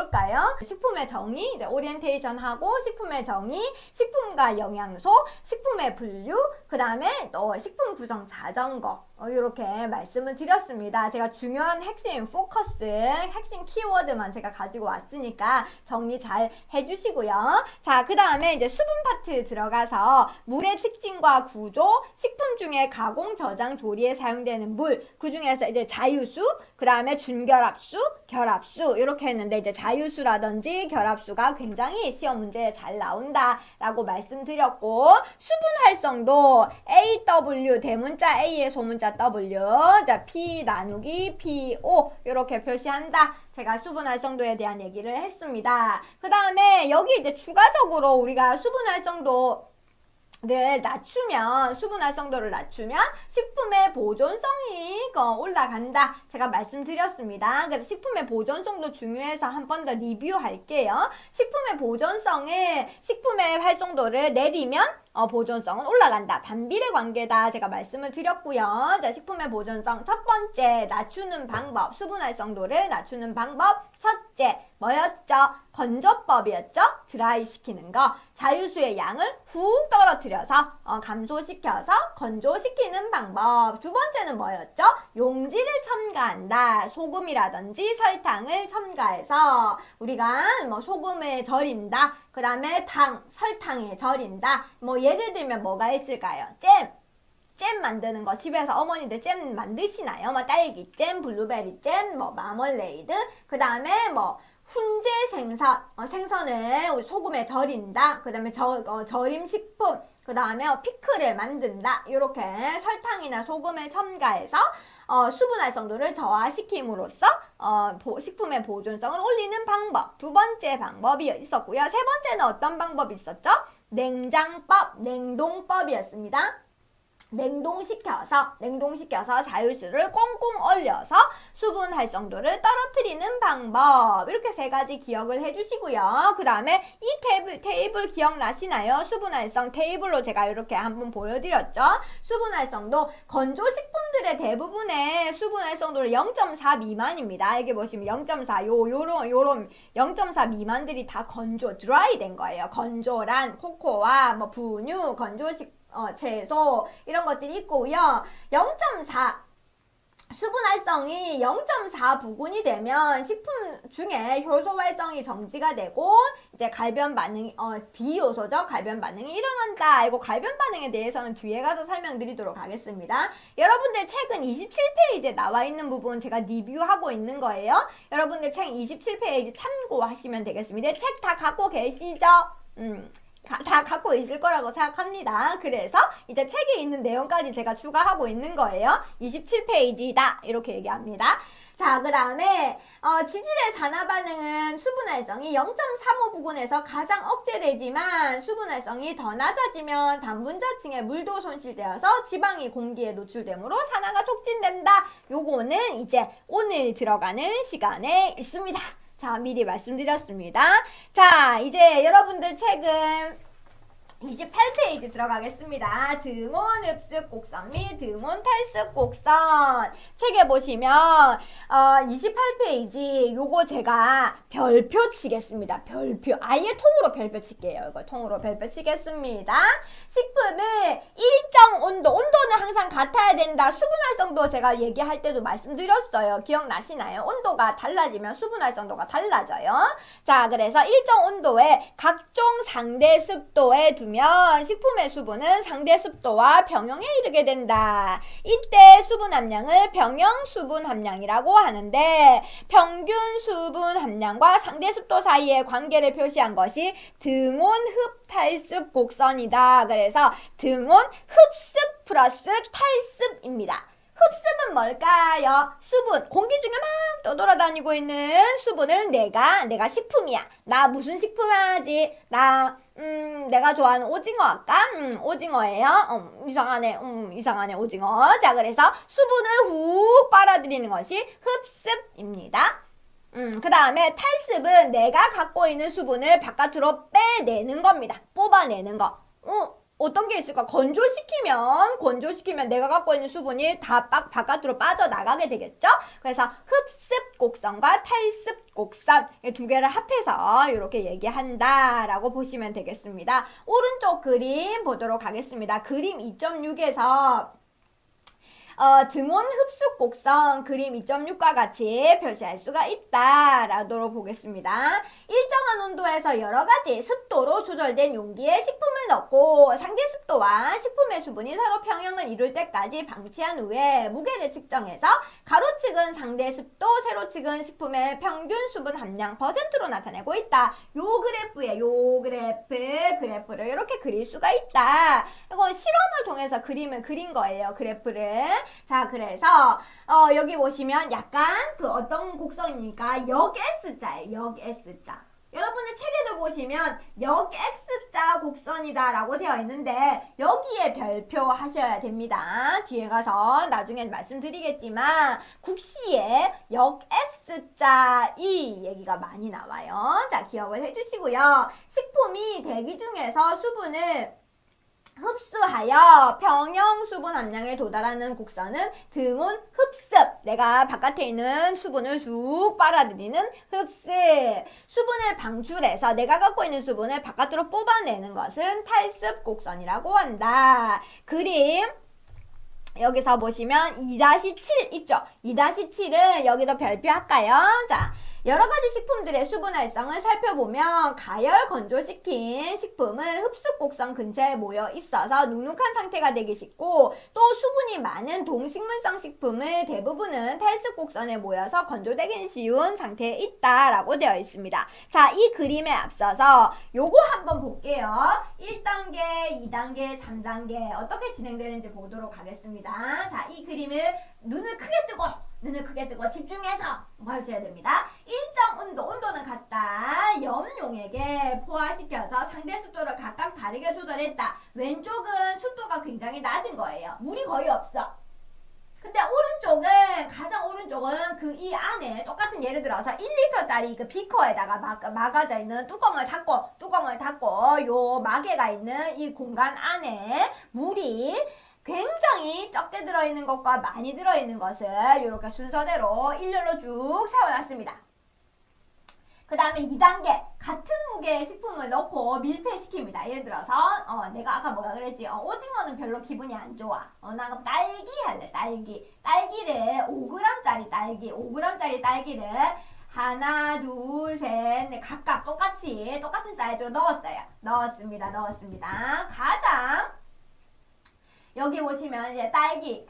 볼까요? 식품의 정의, 이제 오리엔테이션 하고 식품의 정의, 식품과 영양소, 식품의 분류, 그 다음에 또 식품 구성 자전거 이렇게 말씀을 드렸습니다. 제가 중요한 핵심 포커스, 핵심 키워드만 제가 가지고 왔으니까 정리 잘 해주시고요. 자, 그 다음에 이제 수분 파트 들어가서 물의 특징과 구조, 식품 중에 가공, 저장, 조리에 사용되는 물, 그 중에서 이제 자유수, 그 다음에 준결합수, 결합수 이렇게 했는데 이제 자유수라든지 결합수가 굉장히 시험 문제에 잘 나온다라고 말씀드렸고, 수분 활성도 AW 대문자 A의 소문자 W, 자 P 나누기 PO 이렇게 표시한다. 제가 수분 활성도에 대한 얘기를 했습니다. 그 다음에 여기 이제 추가적으로 우리가 수분 활성도 수분 활성도를 낮추면 식품의 보존성이 올라간다. 제가 말씀드렸습니다. 그래서 식품의 보존성도 중요해서 한 번 더 리뷰할게요. 식품의 보존성은 식품의 활성도를 내리면 보존성은 올라간다. 반비례 관계다. 제가 말씀을 드렸고요. 자, 식품의 보존성 첫 번째 낮추는 방법, 수분 활성도를 낮추는 방법 첫째 뭐였죠? 건조법이었죠? 드라이 시키는 거. 자유수의 양을 훅 떨어뜨려서 감소시켜서 건조시키는 방법. 두 번째는 뭐였죠? 용지를 첨가한다. 소금이라든지 설탕을 첨가해서 우리가 뭐 소금을 절인다. 그 다음에 설탕에 절인다. 뭐 예를 들면 뭐가 있을까요? 잼 만드는 거 집에서 어머니들 잼 만드시나요? 뭐 딸기 잼, 블루베리 잼, 뭐 마멀레이드, 그 다음에 뭐 훈제 생선을 우리 소금에 절인다. 그 다음에 절임 식품, 그 다음에 피클을 만든다. 이렇게 설탕이나 소금을 첨가해서 수분 활성도를 저하시킴으로써 식품의 보존성을 올리는 방법. 두 번째 방법이 있었고요. 세 번째는 어떤 방법이 있었죠? 냉동법이었습니다. 냉동시켜서 자유수를 꽁꽁 얼려서 수분 활성도를 떨어뜨리는 방법. 이렇게 세 가지 기억을 해주시고요. 그 다음에 이 테이블 기억나시나요? 수분 활성 테이블로 제가 이렇게 한번 보여드렸죠. 수분 활성도 건조식품들의 대부분의 수분 활성도를 0.4 미만입니다. 여기 보시면 0.4 요런 0.4 미만들이 다 드라이 된 거예요. 건조란 코코아, 뭐 분유, 채소 이런 것들이 있고요. 0.4 수분 활성이 0.4 부근이 되면 식품 중에 효소 활성이 정지가 되고 이제 갈변 반응이 비효소죠. 갈변 반응이 일어난다. 이거 갈변 반응에 대해서는 뒤에 가서 설명드리도록 하겠습니다. 여러분들 책은 27페이지에 나와 있는 부분 제가 리뷰하고 있는 거예요. 여러분들 책 27페이지 참고하시면 되겠습니다. 책 다 갖고 계시죠? 다 갖고 있을 거라고 생각합니다. 그래서 이제 책에 있는 내용까지 제가 추가하고 있는 거예요. 27페이지다. 이렇게 얘기합니다. 자, 그 다음에 지질의 산화 반응은 수분 활성이 0.35 부근에서 가장 억제되지만 수분 활성이 더 낮아지면 단분자층의 물도 손실되어서 지방이 공기에 노출되므로 산화가 촉진된다. 요거는 이제 오늘 들어가는 시간에 있습니다. 자, 미리 말씀드렸습니다. 자, 이제 여러분들 책은 28페이지 들어가겠습니다. 등온 흡습 곡선 및 등온 탈습 곡선. 책에 보시면 28페이지 요거 제가 별표 치겠습니다. 별표. 아예 통으로 별표 칠게요. 이거 통으로 별표 치겠습니다. 식품을 일정 온도는 항상 같아야 된다. 수분 활성도 제가 얘기할 때도 말씀드렸어요. 기억나시나요? 온도가 달라지면 수분 활성도가 달라져요. 자, 그래서 일정 온도에 각종 상대 습도에 두면 식품의 수분은 상대 습도와 병형에 이르게 된다. 이때 수분 함량을 병형 수분 함량이라고 하는데 평균 수분 함량과 상대 습도 사이의 관계를 표시한 것이 등온 흡탈습 곡선이다. 그래서 등온 흡습 플러스 탈습입니다. 흡습은 뭘까요? 수분, 공기 중에 막 떠돌아다니고 있는 수분을 내가 식품이야. 나 무슨 식품 하지? 내가 좋아하는 오징어 할까? 오징어예요. 이상하네 오징어. 자, 그래서 수분을 훅 빨아들이는 것이 흡습입니다. 그 다음에 탈습은 내가 갖고 있는 수분을 바깥으로 빼내는 겁니다. 뽑아내는 거. 어떤 게 있을까? 건조시키면 내가 갖고 있는 수분이 다 바깥으로 빠져나가게 되겠죠? 그래서 흡습 곡선과 탈습 곡선 이 두 개를 합해서 이렇게 얘기한다라고 보시면 되겠습니다. 오른쪽 그림 보도록 하겠습니다. 그림 2.6에서 등온 흡수 곡선 그림 2.6과 같이 표시할 수가 있다라고 보겠습니다. 일정한 온도에서 여러가지 습도로 조절된 용기에 식품을 넣고 상대 습도와 식품의 수분이 서로 평형을 이룰 때까지 방치한 후에 무게를 측정해서 가로측은 상대 습도, 세로측은 식품의 평균 수분 함량 %로 나타내고 있다. 요 그래프에 요 그래프를 이렇게 그릴 수가 있다. 이건 실험을 통해서 그림을 그린 거예요. 그래프를. 자, 그래서 여기 보시면 약간 그 어떤 곡선입니까? 역 S자예요. 역 S자. 여러분의 책에도 보시면 역 X자 곡선이다 라고 되어 있는데 여기에 별표 하셔야 됩니다. 뒤에 가서 나중에 말씀드리겠지만 국시에 역 S자 이 얘기가 많이 나와요. 자, 기억을 해주시고요. 식품이 대기 중에서 수분을 흡수하여 평형 수분 함량에 도달하는 곡선은 등온 흡습. 내가 바깥에 있는 수분을 쑥 빨아들이는 흡습. 수분을 방출해서 내가 갖고 있는 수분을 바깥으로 뽑아내는 것은 탈습 곡선이라고 한다. 그림 여기서 보시면 2-7 있죠? 2-7은 여기도 별표 할까요? 자, 여러가지 식품들의 수분 활성을 살펴보면 가열 건조시킨 식품은 흡수 곡선 근처에 모여 있어서 눅눅한 상태가 되기 쉽고 또 수분이 많은 동식물성 식품의 대부분은 탈습 곡선에 모여서 건조되기 쉬운 상태에 있다라고 되어 있습니다. 자, 이 그림에 앞서서 요거 한번 볼게요. 1단계, 2단계, 3단계 어떻게 진행되는지 보도록 하겠습니다. 자, 이 그림을 눈을 크게 뜨고 집중해서 봐주셔야 됩니다. 일정 온도는 같다. 염용액에 포화시켜서 상대 습도를 각각 다르게 조절했다. 왼쪽은 습도가 굉장히 낮은 거예요. 물이 거의 없어. 근데 가장 오른쪽은 그 이 안에 똑같은 예를 들어서 1리터짜리 그 비커에다가 막아져 있는 뚜껑을 닫고 요 마개가 있는 이 공간 안에 물이 굉장히 적게 들어있는 것과 많이 들어있는 것을 이렇게 순서대로 일렬로 쭉 세워놨습니다. 그 다음에 2단계 같은 무게의 식품을 넣고 밀폐시킵니다. 예를 들어서 내가 아까 뭐라 그랬지? 오징어는 별로 기분이 안 좋아. 나 딸기 할래. 딸기를 5g짜리 딸기를 하나, 둘, 셋, 넷 각각 똑같은 사이즈로 넣었습니다. 가장 여기 보시면 이제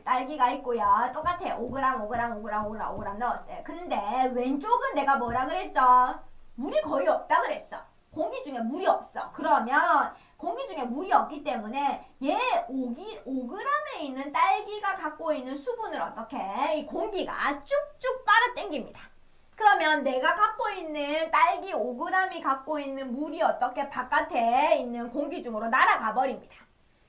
딸기가 있고요. 똑같아요. 5g 넣었어요. 근데 왼쪽은 내가 뭐라 그랬죠? 물이 거의 없다 그랬어. 공기 중에 물이 없어. 그러면 공기 중에 물이 없기 때문에 얘 5g에 있는 딸기가 갖고 있는 수분을 어떻게 이 공기가 쭉쭉 빨아당깁니다. 그러면 내가 갖고 있는 딸기 5g이 갖고 있는 물이 어떻게 바깥에 있는 공기 중으로 날아가 버립니다.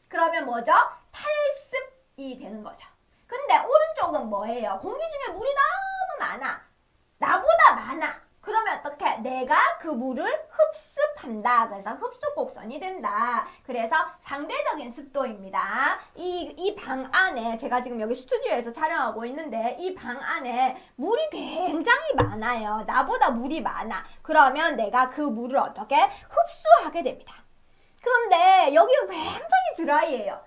그러면 뭐죠? 탈습이 되는 거죠. 근데 오른쪽은 뭐예요? 공기 중에 물이 너무 많아. 나보다 많아. 그러면 어떻게? 내가 그 물을 흡습한다. 그래서 흡수 곡선이 된다. 그래서 상대적인 습도입니다. 이 방 안에 제가 지금 여기 스튜디오에서 촬영하고 있는데 이 방 안에 물이 굉장히 많아요. 나보다 물이 많아. 그러면 내가 그 물을 어떻게? 흡수하게 됩니다. 그런데 여기가 굉장히 드라이해요.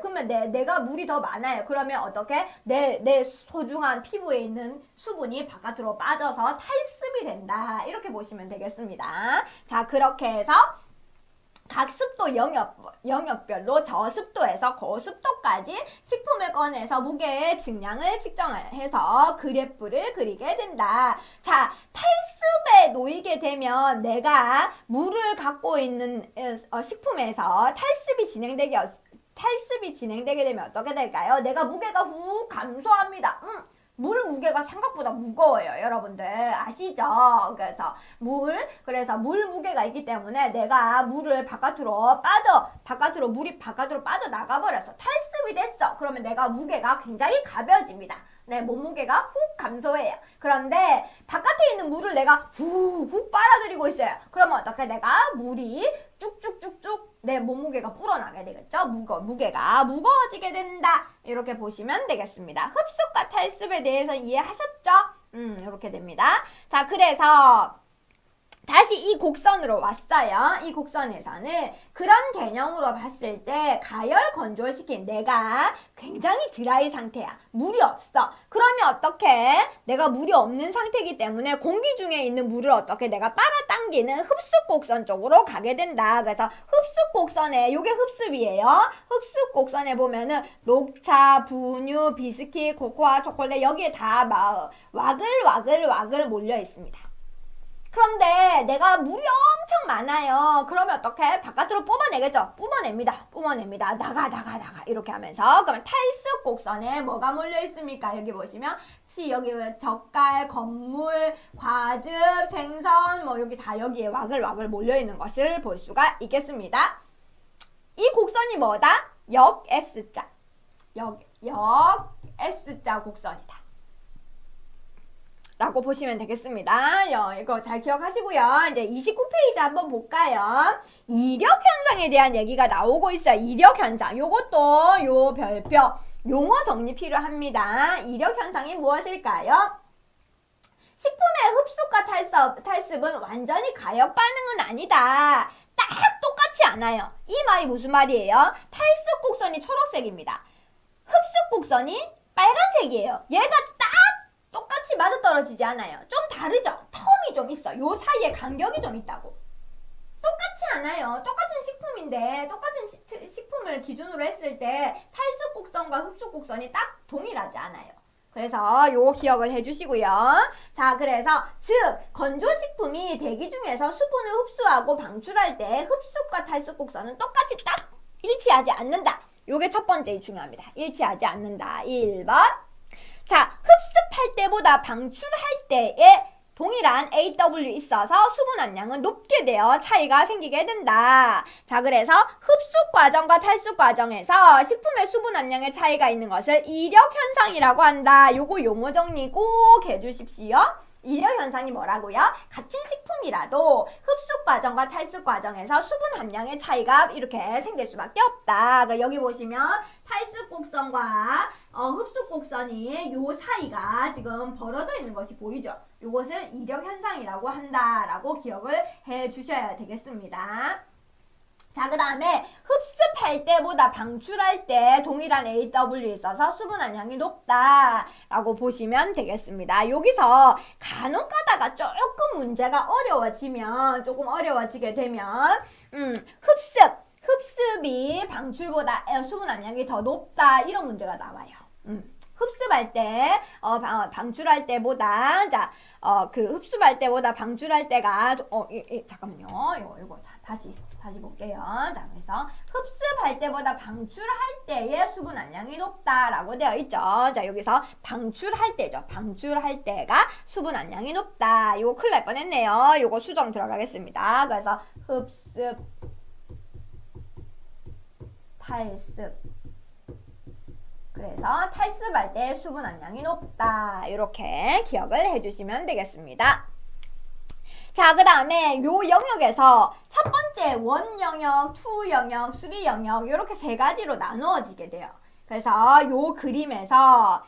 그러면 내가 물이 더 많아요. 그러면 어떻게? 내 소중한 피부에 있는 수분이 바깥으로 빠져서 탈습이 된다. 이렇게 보시면 되겠습니다. 자, 그렇게 해서 각 습도 영역별로 저습도에서 고습도까지 식품을 꺼내서 무게의 증량을 측정해서 그래프를 그리게 된다. 자, 탈습에 놓이게 되면 내가 물을 갖고 있는 식품에서 탈습이 진행되게 되면 어떻게 될까요? 내가 무게가 훅 감소합니다. 물 무게가 생각보다 무거워요. 여러분들 아시죠? 그래서 물 무게가 있기 때문에 내가 물이 바깥으로 빠져나가 버렸어. 탈습이 됐어. 그러면 내가 무게가 굉장히 가벼워집니다. 네, 몸무게가 훅 감소해요. 그런데 바깥에 있는 물을 내가 훅 빨아들이고 있어요. 그러면 어떻게 내가 물이 쭉쭉쭉쭉 내 몸무게가 불어나게 되겠죠? 무게가 무거워지게 된다. 이렇게 보시면 되겠습니다. 흡습과 탈습에 대해서 이해하셨죠? 이렇게 됩니다. 자, 그래서 다시 이 곡선으로 왔어요. 이 곡선에서는 그런 개념으로 봤을 때 가열 건조시킨 내가 굉장히 드라이 상태야. 물이 없어. 그러면 어떻게? 내가 물이 없는 상태이기 때문에 공기 중에 있는 물을 어떻게 내가 빨아당기는 흡습 곡선 쪽으로 가게 된다. 그래서 흡습 곡선에 요게 흡습이에요. 흡습 곡선에 보면은 녹차, 분유, 비스킷, 코코아, 초콜릿 여기에 다 와글와글 몰려 있습니다. 그런데 내가 물이 엄청 많아요. 그러면 어떻게? 바깥으로 뽑아내겠죠? 뽑아냅니다. 나가. 이렇게 하면서. 그러면 탈습 곡선에 뭐가 몰려 있습니까? 여기 보시면, 여기 젓갈, 건물, 과즙, 생선, 뭐 여기 다 여기에 와글와글 몰려 있는 것을 볼 수가 있겠습니다. 이 곡선이 뭐다? 역 S자. 역 S자 곡선이다. 라고 보시면 되겠습니다. 이거 잘 기억하시고요. 이제 29페이지 한번 볼까요? 이력 현상에 대한 얘기가 나오고 있어요. 이력 현상. 요것도 요 별표 용어 정리 필요합니다. 이력 현상이 무엇일까요? 식품의 흡수과 탈습은 완전히 가역 반응은 아니다. 딱 똑같이 않아요. 이 말이 무슨 말이에요? 탈습 곡선이 초록색입니다. 흡습 곡선이 빨간색이에요. 얘가 딱 똑같이 맞아떨어지지 않아요. 좀 다르죠? 텀이 좀 있어. 요 사이에 간격이 좀 있다고. 똑같지 않아요. 똑같은 식품인데 똑같은 식품을 기준으로 했을 때 탈습 곡선과 흡수 곡선이 딱 동일하지 않아요. 그래서 요거 기억을 해주시고요. 자, 그래서 즉 건조식품이 대기 중에서 수분을 흡수하고 방출할 때 흡수과 탈습 곡선은 똑같이 딱 일치하지 않는다. 요게 첫 번째 중요합니다. 일치하지 않는다. 1번. 자, 흡습할 때보다 방출할 때에 동일한 AW 있어서 수분 함량은 높게 되어 차이가 생기게 된다. 자, 그래서 흡습 과정과 탈습 과정에서 식품의 수분 함량의 차이가 있는 것을 이력 현상이라고 한다. 요거 용어 정리 꼭 해주십시오. 이력 현상이 뭐라고요? 같은 식품이라도 흡습 과정과 탈습 과정에서 수분 함량의 차이가 이렇게 생길 수밖에 없다. 그러니까 여기 보시면 탈습 곡선과 흡습 곡선이 요 사이가 지금 벌어져 있는 것이 보이죠? 이것을 이력 현상이라고 한다라고 기억을 해 주셔야 되겠습니다. 자, 그 다음에 흡습할 때보다 방출할 때 동일한 AW 있어서 수분 함량이 높다라고 보시면 되겠습니다. 여기서 간혹 가다가 조금 문제가 조금 어려워지게 되면 흡습이 방출보다 수분 함량이 더 높다 이런 문제가 나와요. 흡습할 때 방출할 때보다 흡습할 때보다 방출할 때가 잠깐만요. 이거 다시 볼게요. 자, 그래서 흡습할 때보다 방출할 때의 수분 함량이 높다라고 되어 있죠. 자, 여기서 방출할 때죠. 방출할 때가 수분 함량이 높다. 이거 큰일 날 뻔했네요. 이거 수정 들어가겠습니다. 그래서 흡습, 탈습. 그래서 탈습할 때 수분 함량이 높다. 이렇게 기억을 해주시면 되겠습니다. 자, 그 다음에 요 영역에서 첫 번째 원 영역, 투 영역, 쓰리 영역 이렇게 세 가지로 나누어지게 돼요. 그래서 요 그림에서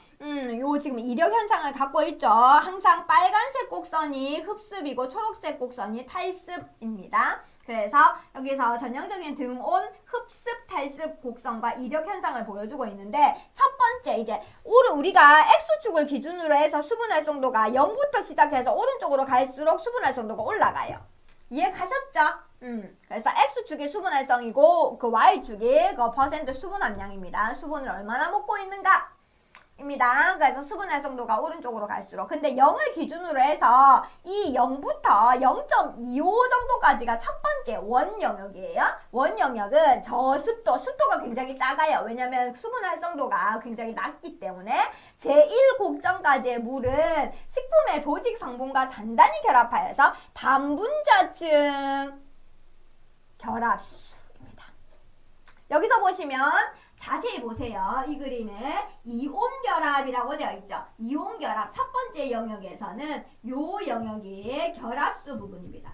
요 지금 이력 현상을 갖고 있죠. 항상 빨간색 곡선이 흡습이고 초록색 곡선이 탈습입니다. 그래서 여기서 전형적인 등온 흡습 탈습 곡선과 이력 현상을 보여주고 있는데 첫 번째 이제 우리가 X축을 기준으로 해서 수분 활성도가 0부터 시작해서 오른쪽으로 갈수록 수분 활성도가 올라가요. 이해 가셨죠? 그래서 X축이 수분 활성이고 그 Y축이 그 퍼센트 수분 함량입니다. 수분을 얼마나 먹고 있는가? 입니다. 그래서 수분 활성도가 오른쪽으로 갈수록 근데 0을 기준으로 해서 이 0부터 0.25 정도까지가 첫 번째 원 영역이에요. 원 영역은 저습도가 굉장히 작아요. 왜냐면 수분 활성도가 굉장히 낮기 때문에 제1곡점까지의 물은 식품의 조직 성분과 단단히 결합하여서 단분자층 결합수입니다. 여기서 보시면 자세히 보세요. 이 그림에 이온결합이라고 되어 있죠. 이온결합 첫 번째 영역에서는 요 영역이 결합수 부분입니다.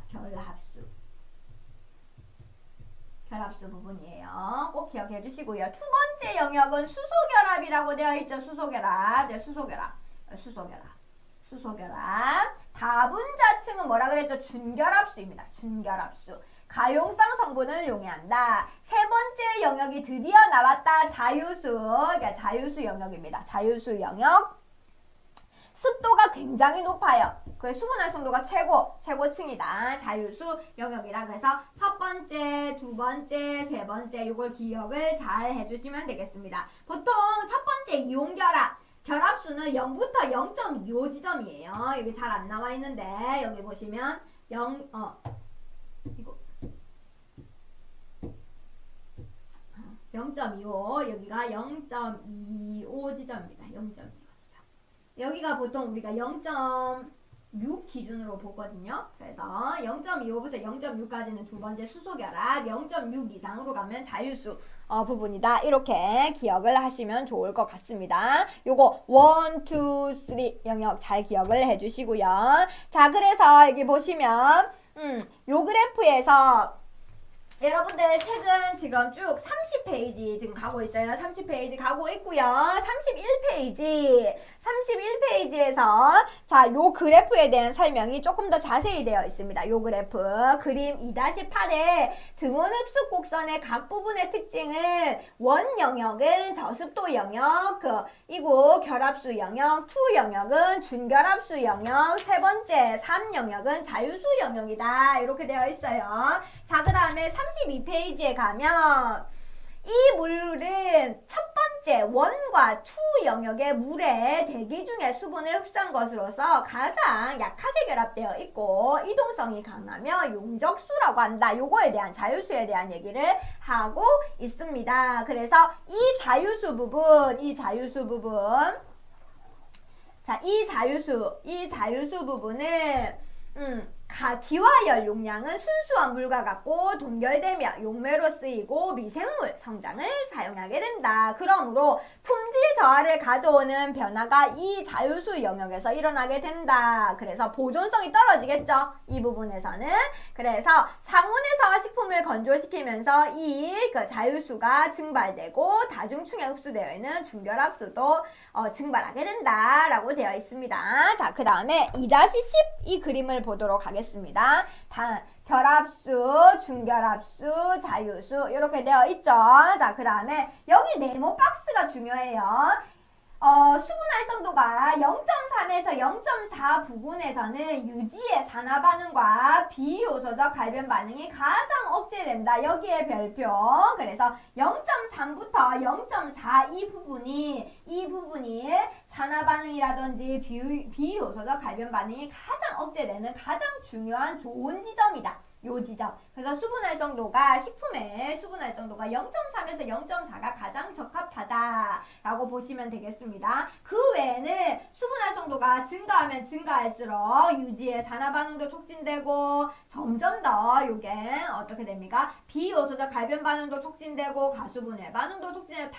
결합수 부분이에요. 꼭 기억해 주시고요. 두 번째 영역은 수소결합이라고 되어 있죠. 수소결합. 네, 수소결합. 다분자층은 뭐라 그랬죠? 준결합수입니다. 준결합수. 가용성 성분을 용해한다. 세 번째 영역이 드디어 나왔다. 자유수. 그러니까 자유수 영역입니다. 자유수 영역. 습도가 굉장히 높아요. 그 수분 활성도가 최고층이다. 자유수 영역이다. 그래서 첫 번째, 두 번째, 세 번째 요걸 기억을 잘 해주시면 되겠습니다. 보통 첫 번째 이온결합. 결합수는 0부터 0.25 지점이에요. 여기 잘 안 나와 있는데 여기 보시면 0.25 여기가 0.25 지점입니다. 0.25 지점. 여기가 보통 우리가 0.6 기준으로 보거든요. 그래서 0.25부터 0.6까지는 두 번째 수소결합, 0.6 이상으로 가면 자유수 부분이다. 이렇게 기억을 하시면 좋을 것 같습니다. 요거 1, 2, 3 영역 잘 기억을 해주시고요. 자, 그래서 여기 보시면 요 그래프에서 여러분들 책은 지금 쭉 30페이지 지금 가고 있어요. 30페이지 가고 있고요. 31페이지에서 자, 요 그래프에 대한 설명이 조금 더 자세히 되어 있습니다. 요 그래프 그림 2-8에 등원 흡수 곡선의 각 부분의 특징은 원 영역은 저습도 영역, 이고 결합수 영역, 2 영역은 준결합수 영역, 세 번째 3 영역은 자유수 영역이다. 이렇게 되어 있어요. 자, 그 다음에 32페이지에 가면 이 물은 첫 번째 원과 2 영역의 물의 대기 중에 수분을 흡수한 것으로서 가장 약하게 결합되어 있고 이동성이 강하며 용적수라고 한다. 요거에 대한 자유수에 대한 얘기를 하고 있습니다. 그래서 이 자유수 부분 자, 이 자유수 부분은 기화열 용량은 순수한 물과 같고 동결되며 용매로 쓰이고 미생물 성장을 사용하게 된다. 그러므로 품질 저하를 가져오는 변화가 이 자유수 영역에서 일어나게 된다. 그래서 보존성이 떨어지겠죠. 이 부분에서는. 그래서 상온에서 식품을 건조시키면서 이 자유수가 증발되고 다중층에 흡수되어 있는 준결합수도 증발하게 된다라고 되어 있습니다. 자, 그 다음에 2-10 이 그림을 보도록 하겠습니다. 결합수, 준결합수, 자유수 이렇게 되어 있죠. 자, 그 다음에 여기 네모 박스가 중요해요. 수분 활성도가 0.3에서 0.4 부근에서는 유지의 산화 반응과 비요소적 갈변 반응이 가장 억제된다. 여기에 별표. 그래서 0.3부터 0.4 이 부분이 산화 반응이라든지 비요소적 갈변 반응이 가장 억제되는 가장 중요한 좋은 지점이다. 요 지점. 그래서 수분 활성도가 식품의 수분 활성도가 0.3에서 0.4가 가장 적합하다라고 보시면 되겠습니다. 그 외에는 수분 활성도가 증가하면 증가할수록 유지의 산화 반응도 촉진되고 점점 더 요게 어떻게 됩니까? 비요소적 갈변 반응도 촉진되고 가수분해 반응도 촉진되고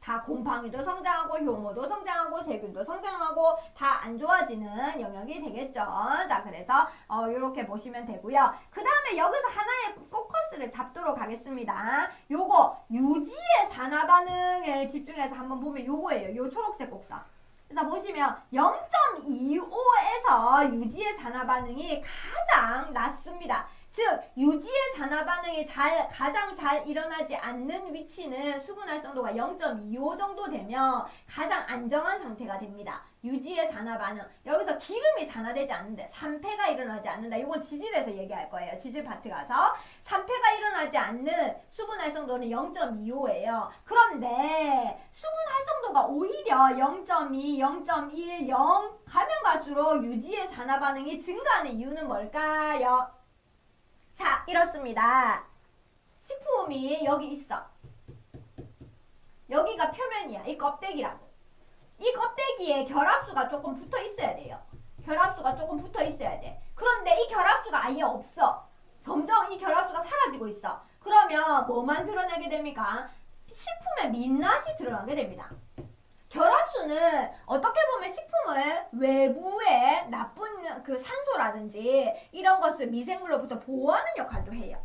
다 곰팡이도 성장하고 효모도 성장하고 세균도 성장하고 다 안 좋아지는 영역이 되겠죠. 자, 그래서 이렇게 보시면 되고요. 그 다음에 여기서 하나의 포커스를 잡도록 하겠습니다. 요거 유지의 산화 반응을 집중해서 한번 보면 요거예요. 요 초록색 곡선. 그래서 보시면 0.25에서 유지의 산화 반응이 가장 낮습니다. 즉 유지의 산화 반응이 가장 잘 일어나지 않는 위치는 수분 활성도가 0.25 정도 되면 가장 안정한 상태가 됩니다. 유지의 산화 반응. 여기서 기름이 산화되지 않는데 산패가 일어나지 않는다. 이건 지질에서 얘기할 거예요. 지질 파트 가서 산패가 일어나지 않는 수분 활성도는 0.25예요. 그런데 수분 활성도가 오히려 0.2, 0.1, 0 가면 갈수록 유지의 산화 반응이 증가하는 이유는 뭘까요? 자, 이렇습니다. 식품이 여기 있어. 여기가 표면이야. 이 껍데기라고. 이 껍데기에 결합수가 조금 붙어 있어야 돼요. 결합수가 조금 붙어 있어야 돼. 그런데 이 결합수가 아예 없어. 점점 이 결합수가 사라지고 있어. 그러면 뭐만 드러내게 됩니까? 식품에 민낯이 드러나게 됩니다. 결합수는 어떻게 보면 식품을 외부에 나쁜 그 산소라든지 이런 것을 미생물로부터 보호하는 역할도 해요.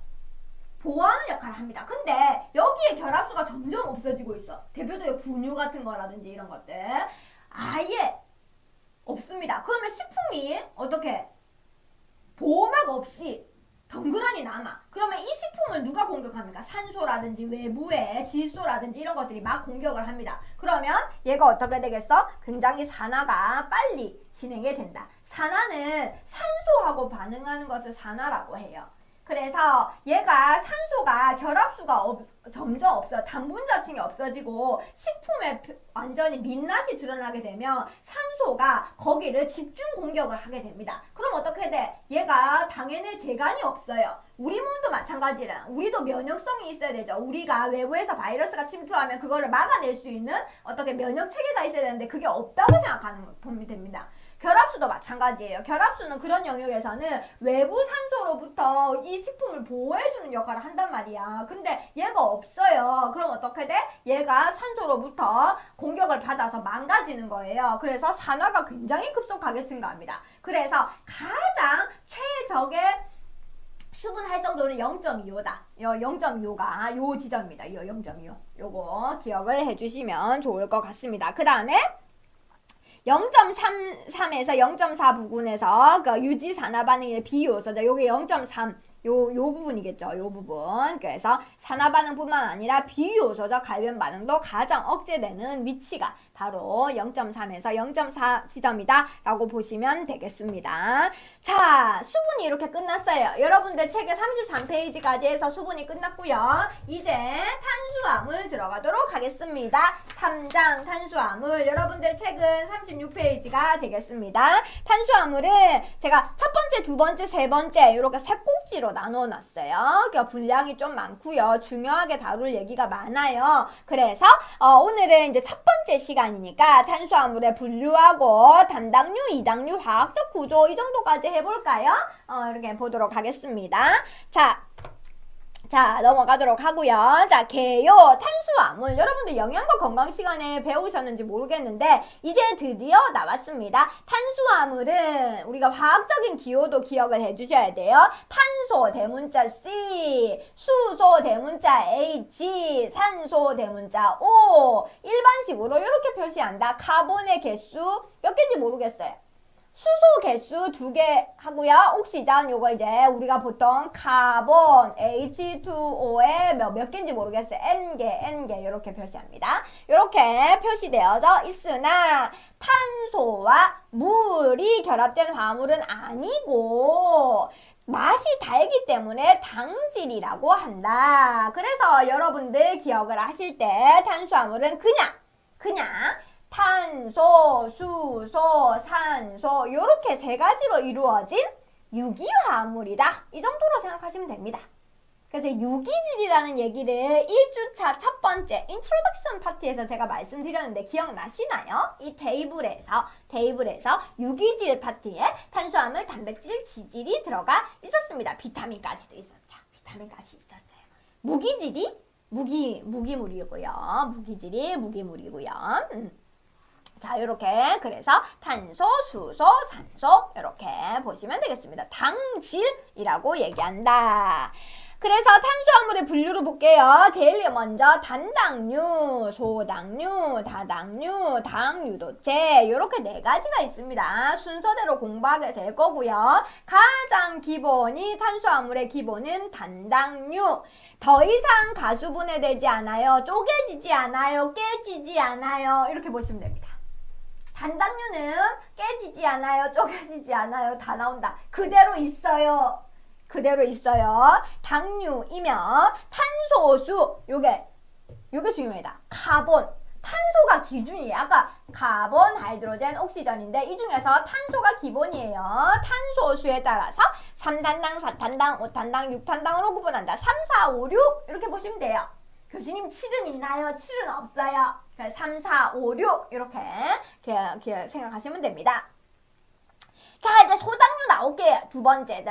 보호하는 역할을 합니다. 근데 여기에 결합수가 점점 없어지고 있어. 대표적으로 분유 같은 거라든지 이런 것들 아예 없습니다. 그러면 식품이 어떻게 보호막 없이 덩그러니 남아. 그러면 이 식품을 누가 공격합니까? 산소라든지 외부의 질소라든지 이런 것들이 막 공격을 합니다. 그러면 얘가 어떻게 되겠어? 굉장히 산화가 빨리 진행이 된다. 산화는 산소하고 반응하는 것을 산화라고 해요. 그래서 얘가 산소가 결합수가 점점 없어 단분자층이 없어지고 식품에 완전히 민낯이 드러나게 되면 산소가 거기를 집중 공격을 하게 됩니다. 그럼 어떻게 돼? 얘가 당해낼 재간이 없어요. 우리 몸도 마찬가지라 우리도 면역성이 있어야 되죠. 우리가 외부에서 바이러스가 침투하면 그거를 막아낼 수 있는 어떻게 면역 체계가 있어야 되는데 그게 없다고 보면 됩니다. 결합수도 마찬가지예요. 결합수는 그런 영역에서는 외부 산소로부터 이 식품을 보호해주는 역할을 한단 말이야. 근데 얘가 없어요. 그럼 어떻게 돼? 얘가 산소로부터 공격을 받아서 망가지는 거예요. 그래서 산화가 굉장히 급속하게 증가합니다. 그래서 가장 최적의 수분 활성도는 0.25다. 0.25가 요 지점입니다. 0.25. 요거 기억을 해주시면 좋을 것 같습니다. 그 다음에 0.33에서 0.4 부근에서 그 유지 산화 반응의 비요소죠. 요게 0.3 요 부분이겠죠. 요 부분. 그래서 산화 반응뿐만 아니라 비요소적 갈변 반응도 가장 억제되는 위치가 바로 0.3에서 0.4 지점이다 라고 보시면 되겠습니다. 자, 수분이 이렇게 끝났어요. 여러분들 책의 33페이지까지 해서 수분이 끝났고요. 이제 탄수화물 들어가도록 하겠습니다. 3장 탄수화물. 여러분들 책은 36페이지가 되겠습니다. 탄수화물은 제가 첫 번째, 두 번째, 세 번째 이렇게 세 꼭지로 나눠 놨어요. 그러니까 분량이 좀 많고요. 중요하게 다룰 얘기가 많아요. 그래서 오늘은 이제 첫 번째 시간이니까 탄수화물의 분류하고 단당류, 이당류, 화학적 구조 이 정도까지 해볼까요? 이렇게 보도록 하겠습니다. 자, 넘어가도록 하고요. 자, 개요, 탄수화물. 여러분들 영양과 건강 시간에 배우셨는지 모르겠는데 이제 드디어 나왔습니다. 탄수화물은 우리가 화학적인 기호도 기억을 해주셔야 돼요. 탄소 대문자 C, 수소 대문자 H, 산소 대문자 O. 일반식으로 이렇게 표시한다. 카본의 개수 몇 개인지 모르겠어요. 수소 개수 2개 하고요. 옥시전 요거 이제 우리가 보통 카본 H2O에 몇 개인지 모르겠어요. N개 이렇게 표시합니다. 이렇게 표시되어져 있으나 탄소와 물이 결합된 화물은 아니고 맛이 달기 때문에 당질이라고 한다. 그래서 여러분들 기억을 하실 때 탄수화물은 그냥 탄소, 수소, 산소 이렇게 세 가지로 이루어진 유기화합물이다. 이 정도로 생각하시면 됩니다. 그래서 유기질이라는 얘기를 1주차 첫 번째 인트로덕션 파트에서 제가 말씀드렸는데 기억나시나요? 이 테이블에서 유기질 파트에 탄수화물, 단백질, 지질이 들어가 있었습니다. 비타민까지도 있었죠. 비타민까지 있었어요. 무기질이 무기물이고요. 무기물이고요. 자, 요렇게 그래서 탄소, 수소, 산소 이렇게 보시면 되겠습니다. 당질이라고 얘기한다. 그래서 탄수화물의 분류를 볼게요. 제일 먼저 단당류, 소당류, 다당류, 당유도체 이렇게 네 가지가 있습니다. 순서대로 공부하게 될 거고요. 가장 기본이 탄수화물의 기본은 단당류. 더 이상 가수분해되지 않아요. 쪼개지지 않아요. 깨지지 않아요. 이렇게 보시면 됩니다. 단당류는 깨지지 않아요. 쪼개지지 않아요. 다 나온다. 그대로 있어요. 당류이면 탄소수 요게 중요합니다. 카본 탄소가 기준이에요. 아까 카본, 하이드로젠, 옥시전인데 이 중에서 탄소가 기본이에요. 탄소수에 따라서 3단당, 4단당, 5단당, 6단당으로 구분한다. 3, 4, 5, 6 이렇게 보시면 돼요. 교수님 7은 있나요? 7은 없어요. 3, 4, 5, 6 이렇게 생각하시면 됩니다. 자, 이제 소당류 나올게요. 두 번째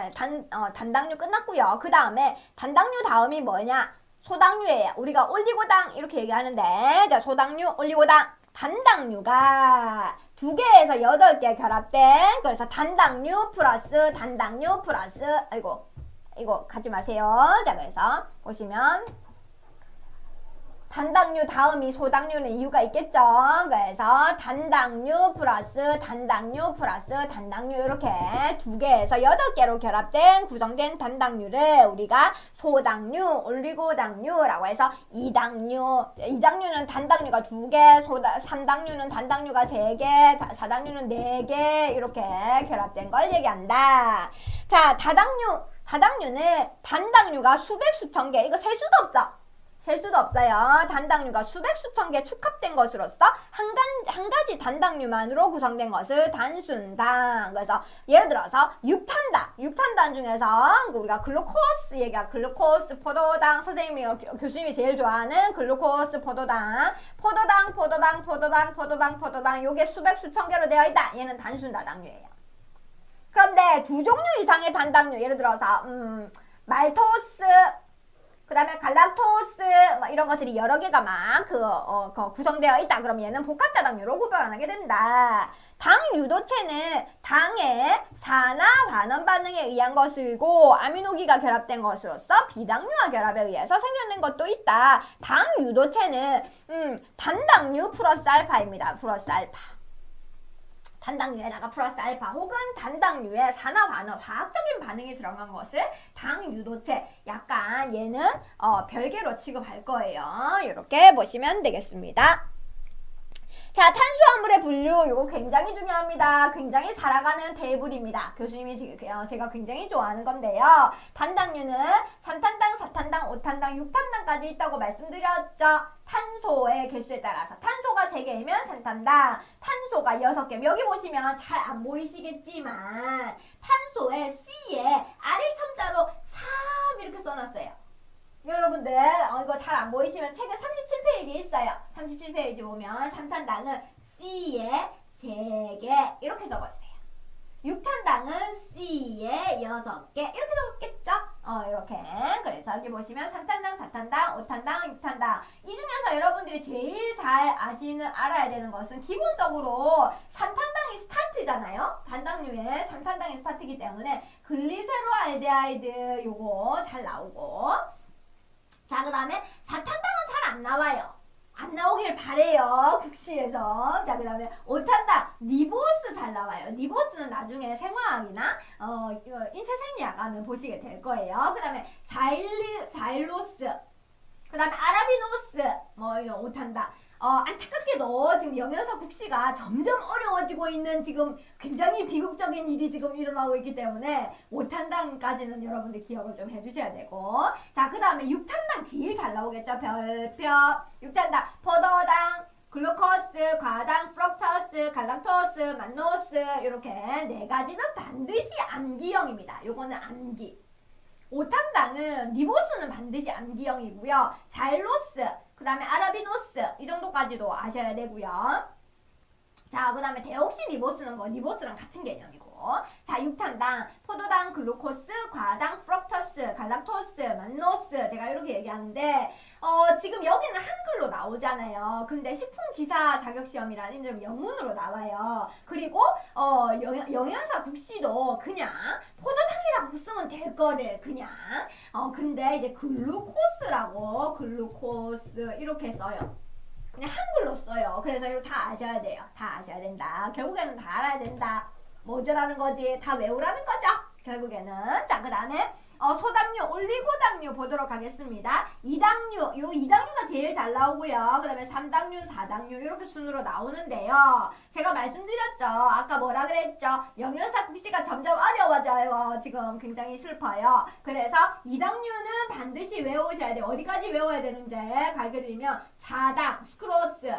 단당류 끝났고요. 그 다음에 단당류 다음이 뭐냐? 소당류예요. 우리가 올리고당 이렇게 얘기하는데, 자, 소당류, 올리고당. 단당류가 2개에서 8개 결합된, 그래서 단당류 플러스 단당류 플러스, 아이고, 이거 가지 마세요. 자, 그래서 보시면 단당류 다음이 소당류는 이유가 있겠죠. 그래서 단당류 플러스 단당류 플러스 단당류 이렇게 2개에서 8개로 결합된 구성된 단당류를 우리가 소당류, 올리고당류라고 해서 2당류. 2당류는 단당류가 2개, 3당류는 단당류가 3개, 4당류는 4개 이렇게 결합된 걸 얘기한다. 자, 다당류는 단당류가 수백 수천 개. 이거 셀 수도 없어. 셀 수도 없어요. 단당류가 수백 수천 개 축합된 것으로서 한 가지 단당류만으로 구성된 것을 단순당. 그래서 예를 들어서 6탄당 중에서 우리가 글루코스 얘기야. 글루코스, 포도당, 선생님이 교수님이 제일 좋아하는 글루코스, 포도당 요게 수백 수천 개로 되어 있다. 얘는 단순 다당류예요. 그런데 2종류 이상의 단당류, 예를 들어서 말토스, 그 다음에 갈락토스 뭐 이런 것들이 여러 개가 막 구성되어 있다. 그럼 얘는 복합다당류로 구별하게 된다. 당 유도체는 당의 산화 환원 반응에 의한 것이고 아미노기가 결합된 것으로서 비당류와 결합에 의해서 생겨난 것도 있다. 당 유도체는 단당류 플러스 알파입니다. 플러스 알파. 단당류에다가 플러스 알파 혹은 단당류에 산화 반응, 화학적인 반응이 들어간 것을 당 유도체, 약간 얘는 별개로 취급할 거예요. 이렇게 보시면 되겠습니다. 자, 탄수화물의 분류, 이거 굉장히 중요합니다. 굉장히 살아가는 테이블입니다. 교수님이 제가 굉장히 좋아하는 건데요. 단당류는 3탄당, 4탄당, 5탄당, 6탄당까지 있다고 말씀드렸죠. 탄소의 개수에 따라서 탄소가 3개이면 3탄당, 탄소가 6개. 여기 보시면 잘 안 보이시겠지만 탄소의 C에 아래 첨자로 3 이렇게 써놨어요. 여러분들 이거 잘 안 보이시면 책에 37페이지에 있어요. 37페이지 보면 3탄당은 C에 3개 이렇게 적어있어요. 6탄당은 C에 6개 이렇게 적었겠죠? 이렇게. 그래서 여기 보시면 3탄당, 4탄당, 5탄당, 6탄당 이 중에서 여러분들이 제일 잘 알아야 되는 것은 기본적으로 3탄당이 스타트잖아요. 단당류의 3탄당이 스타트이기 때문에 글리세롤알데하이드 요거 잘 나오고, 자, 그 다음에 4탄당은 잘 안 나와요. 안 나오길 바래요. 국시에서. 자, 그 다음에 5탄당 리보스 잘 나와요. 리보스는 나중에 생화학이나 이거 인체생리학 하면 보시게 될 거예요. 그 다음에 자일로스, 그 다음에 아라비노스, 이거 5탄당. 안타깝게도 지금 영양사 국시가 점점 어려워지고 있는 지금 굉장히 비극적인 일이 지금 일어나고 있기 때문에 5탄당까지는 여러분들 기억을 좀 해주셔야 되고, 자, 그 다음에 6탄당 제일 잘 나오겠죠. 별표 6탄당 포도당, 글루코스, 과당, 프럭토스, 갈락토스, 만노스 이렇게 4가지는 반드시 암기형입니다. 요거는 암기. 5탄당은 리보스는 반드시 암기형이고요. 자일로스, 그 다음에 아라비노스 이 정도까지도 아셔야 되고요. 자, 그 다음에 데옥시리보스는 리보스랑 같은 개념이고, 자, 6탄당 포도당, 글루코스, 과당, 프럭토스, 갈락토스, 만노스 제가 이렇게 얘기하는데 지금 여기는 한글로 나오잖아요. 근데 식품기사 자격시험이라는 영문으로 나와요. 그리고 영양사 국시도 그냥 포도당이라고 쓰면 될 거를 그냥 근데 이제 글루코스 이렇게 써요. 그냥 한글로 써요. 그래서 이거 다 아셔야 돼요. 다 아셔야 된다. 결국에는 다 알아야 된다. 뭐 어쩌라는 거지? 다 외우라는 거죠. 결국에는. 자, 그 다음에 소당류, 올리고당류 보도록 하겠습니다. 2당류, 요 2당류가 제일 잘 나오고요. 그 다음에 3당류, 4당류 이렇게 순으로 나오는데요. 제가 말씀드렸죠. 아까 뭐라 그랬죠? 영양사 국시가 점점 어려워져요. 지금 굉장히 슬퍼요. 그래서 2당류는 반드시 외우셔야 돼요. 어디까지 외워야 되는지 가르쳐드리면 자당, 스크로스,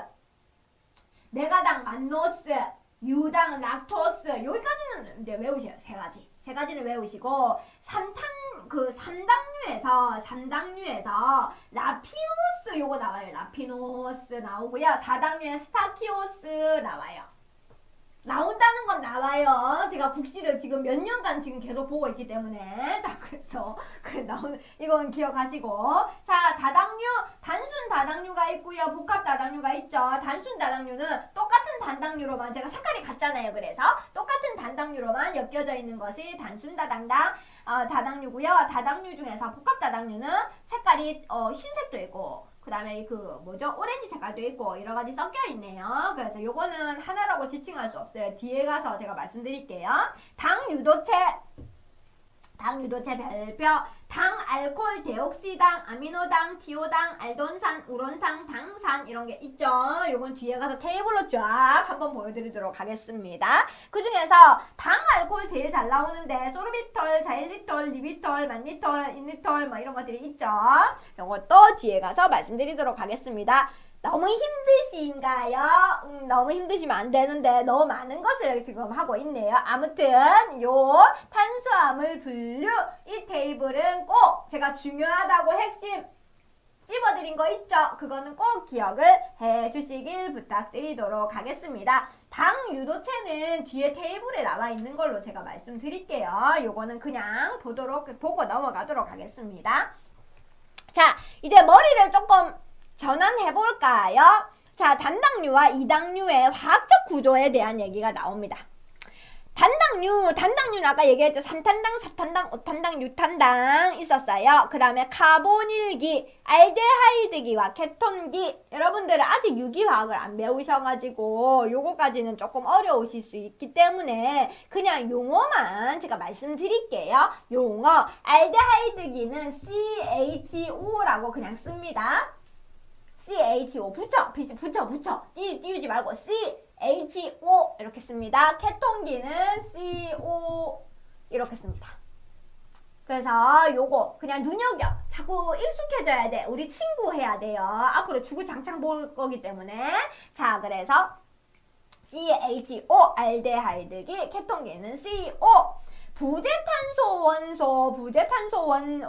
메가당, 만노스, 유당, 락토스 여기까지는 이제 외우셔요. 3가지. 3가지는 외우시고 3당류에서 라피노스 요거 나와요. 라피노스 나오고요. 4당류에 스타키오스 나와요. 나온다는 건 나와요. 제가 국시를 지금 몇 년간 지금 계속 보고 있기 때문에. 자, 그래서 그래 나오는 이건 기억하시고. 자, 다당류 단순 다당류가 있고요. 복합 다당류가 있죠. 단순 다당류는 똑같은 단당류로만 제가 색깔이 같잖아요. 그래서 똑같은 단당류로만 엮여져 있는 것이 단순 다당류고요. 다당류 중에서 복합 다당류는 색깔이 흰색도 있고 그 다음에 오렌지 색깔도 있고 여러 가지 섞여 있네요. 그래서 요거는 하나라고 지칭할 수 없어요. 뒤에 가서 제가 말씀드릴게요. 당유도체 별표, 당, 알코올, 데옥시당, 아미노당, 티오당, 알돈산, 우론산, 당산 이런 게 있죠. 요건 뒤에 가서 테이블로 쫙 한번 보여드리도록 하겠습니다. 그 중에서 당, 알코올 제일 잘 나오는데 소르비톨, 자일리톨, 리비톨, 만리톨, 인리톨 뭐 이런 것들이 있죠. 요것도 뒤에 가서 말씀드리도록 하겠습니다. 너무 힘드신가요? 너무 힘드시면 안 되는데 너무 많은 것을 지금 하고 있네요. 아무튼 요 탄수화물 분류 이 테이블은 꼭 제가 중요하다고 핵심 찝어드린 거 있죠? 그거는 꼭 기억을 해주시길 부탁드리도록 하겠습니다. 당 유도체는 뒤에 테이블에 나와 있는 걸로 제가 말씀드릴게요. 요거는 그냥 보고 넘어가도록 하겠습니다. 자, 이제 머리를 조금 전환해볼까요? 자, 단당류와 이당류의 화학적 구조에 대한 얘기가 나옵니다. 단당류는 아까 얘기했죠. 3탄당, 4탄당, 5탄당, 6탄당 있었어요. 그 다음에 카보닐기, 알데하이드기와 케톤기. 여러분들은 아직 유기화학을 안 배우셔가지고 요거까지는 조금 어려우실 수 있기 때문에 그냥 용어만 제가 말씀드릴게요. 용어, 알데하이드기는 CHO라고 그냥 씁니다. CHO 붙여 띄우지 말고 CHO 이렇게 씁니다. 케톤기는 CO 이렇게 씁니다. 그래서 요거 그냥 눈여겨 자꾸 익숙해져야 돼. 우리 친구 해야 돼요. 앞으로 주구장창 볼 거기 때문에. 자, 그래서 CHO 알데하이드기, 케톤기는 CO. 부재탄소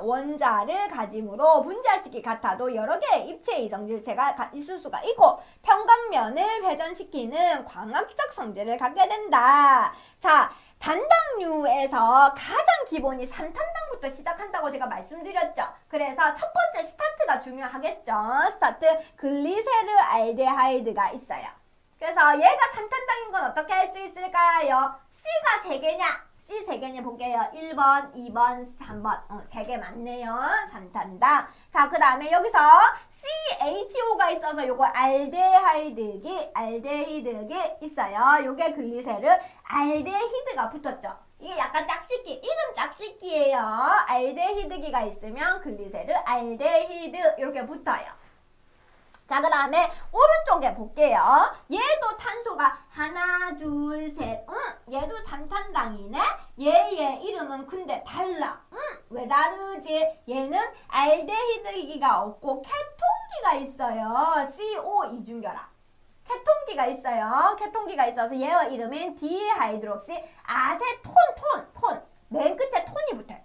원자를 가짐으로 분자식이 같아도 여러 개의 입체 이성질체가 있을 수가 있고 평강면을 회전시키는 광학적 성질을 갖게 된다. 자, 단당류에서 가장 기본이 3탄당부터 시작한다고 제가 말씀드렸죠. 그래서 첫 번째 스타트가 중요하겠죠. 스타트 글리세르 알데하이드가 있어요. 그래서 얘가 3탄당인 건 어떻게 할 수 있을까요? C가 3개냐? C 3개냐 볼게요. 1번, 2번, 3번. 3개 맞네요. 3탄당. 자, 그 다음에 여기서 CHO가 있어서 요거 알데히드기 있어요. 요게 글리세르 알데히드가 붙었죠. 이게 약간 짝짓기, 이름 짝짓기예요. 알데히드기가 있으면 글리세르 알데히드 이렇게 붙어요. 자, 그 다음에 오른쪽에 볼게요. 얘도 탄소가 하나, 둘, 셋. 얘도 3탄당이네. 얘의 이름은 근데 달라. 왜 다르지? 얘는 알데히드기가 없고 케톤기가 있어요. CO 이중결합. 케톤기가 있어서 얘의 이름은 디하이드록시 아세톤. 맨 끝에 톤이 붙어요.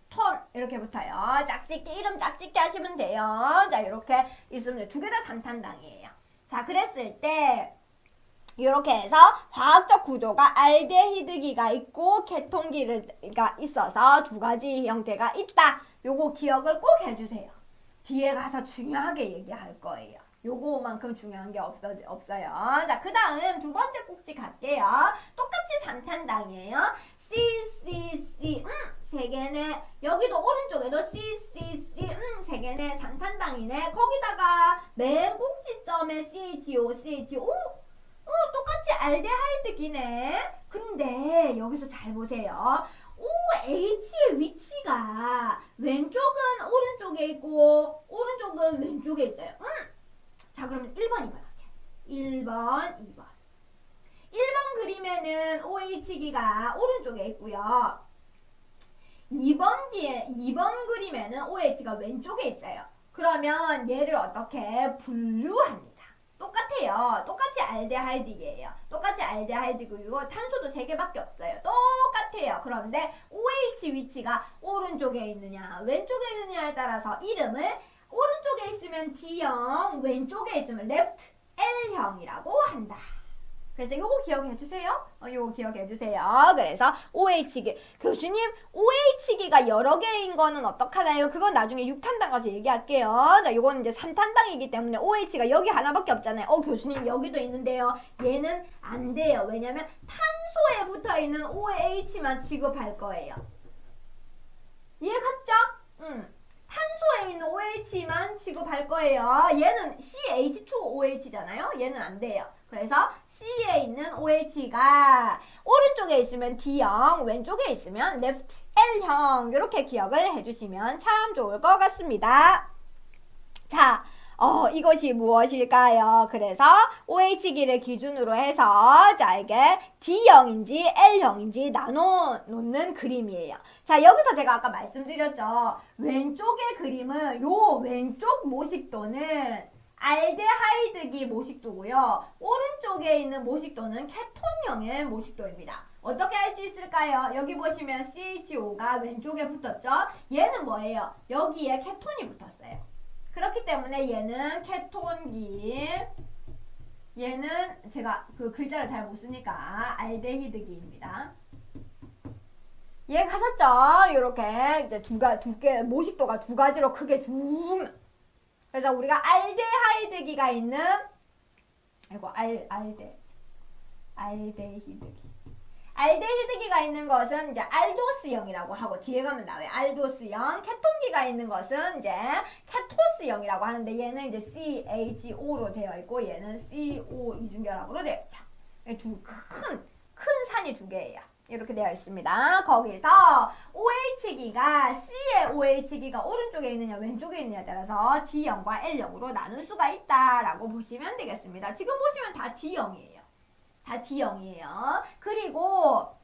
톤 이렇게 붙어요. 이름 짝짓기 하시면 돼요. 자, 이렇게 있으면 두 개 다 3탄당이에요. 자, 그랬을 때 이렇게 해서 화학적 구조가 알데히드기가 있고 케톤기가 있어서 두 가지 형태가 있다. 요거 기억을 꼭 해주세요. 뒤에 가서 중요하게 얘기할 거예요. 요거만큼 중요한 게 없어요. 자, 그 다음 두 번째 꼭지 갈게요. 똑같이 3탄당이에요. C, 3개네. 여기도 오른쪽에도 C, 3개네. 3탄당이네. 거기다가 맨 꼭지점에 CHO. 똑같이 알데하이드기네. 근데 여기서 잘 보세요. OH의 위치가 왼쪽은 오른쪽에 있고 오른쪽은 왼쪽에 있어요. 자, 그러면 1번, 2번 할게요. 1번, 2번. 1번 그림에는 OH기가 오른쪽에 있고요. 2번 그림에는 OH가 왼쪽에 있어요. 그러면 얘를 어떻게 분류합니다. 똑같아요. 똑같이 알데하이드이에요. 똑같이 알데하이드이고 탄소도 3개밖에 없어요. 똑같아요. 그런데 OH 위치가 오른쪽에 있느냐 왼쪽에 있느냐에 따라서 이름을 오른쪽에 있으면 D형, 왼쪽에 있으면 left L형이라고 한다. 그래서 요거 기억해 주세요. 요거 기억해 주세요. 그래서 OH기. 교수님, OH기가 여러 개인 거는 어떡하나요? 그건 나중에 6탄당 가서 얘기할게요. 자, 요거는 이제 3탄당이기 때문에 OH가 여기 하나밖에 없잖아요. 교수님, 여기도 있는데요. 얘는 안 돼요. 왜냐면 탄소에 붙어 있는 OH만 취급할 거예요. 이해 갔죠? 탄소에 있는 OH만 취급할 거예요. 얘는 CH2OH잖아요. 얘는 안 돼요. 그래서 C에 있는 OH가 오른쪽에 있으면 D형, 왼쪽에 있으면 left L형 이렇게 기억을 해주시면 참 좋을 것 같습니다. 자, 이것이 무엇일까요? 그래서 OH기를 기준으로 해서 자 이게 D형인지 L형인지 나눠 놓는 그림이에요. 자, 여기서 제가 아까 말씀드렸죠. 왼쪽의 그림은 요 왼쪽 모식도는 알데하이드기 모식도고요. 오른쪽에 있는 모식도는 케톤형의 모식도입니다. 어떻게 할 수 있을까요? 여기 보시면 CHO가 왼쪽에 붙었죠? 얘는 뭐예요? 여기에 케톤이 붙었어요. 그렇기 때문에 얘는 케톤기, 얘는 제가 그 글자를 잘 못 쓰니까 알데히드기입니다. 이해 가셨죠? 요렇게 이제 두개 모식도가 두 가지로 크게 쭉. 그래서 우리가 알데하이드기가 있는 알데히드기가 있는 것은 이제 알도스형이라고 하고 뒤에 가면 나와요. 알도스형. 케톤기가 있는 것은 이제 케토스형이라고 하는데 얘는 이제 CHO로 되어 있고 얘는 CO 이중결합으로 되어 있죠. 두 큰 산이 두 개예요. 이렇게 되어 있습니다. 거기서 OH기가 C의 OH기가 오른쪽에 있느냐 왼쪽에 있느냐에 따라서 D형과 L형으로 나눌 수가 있다라고 보시면 되겠습니다. 지금 보시면 다 D형이에요. 다 D형이에요. 그리고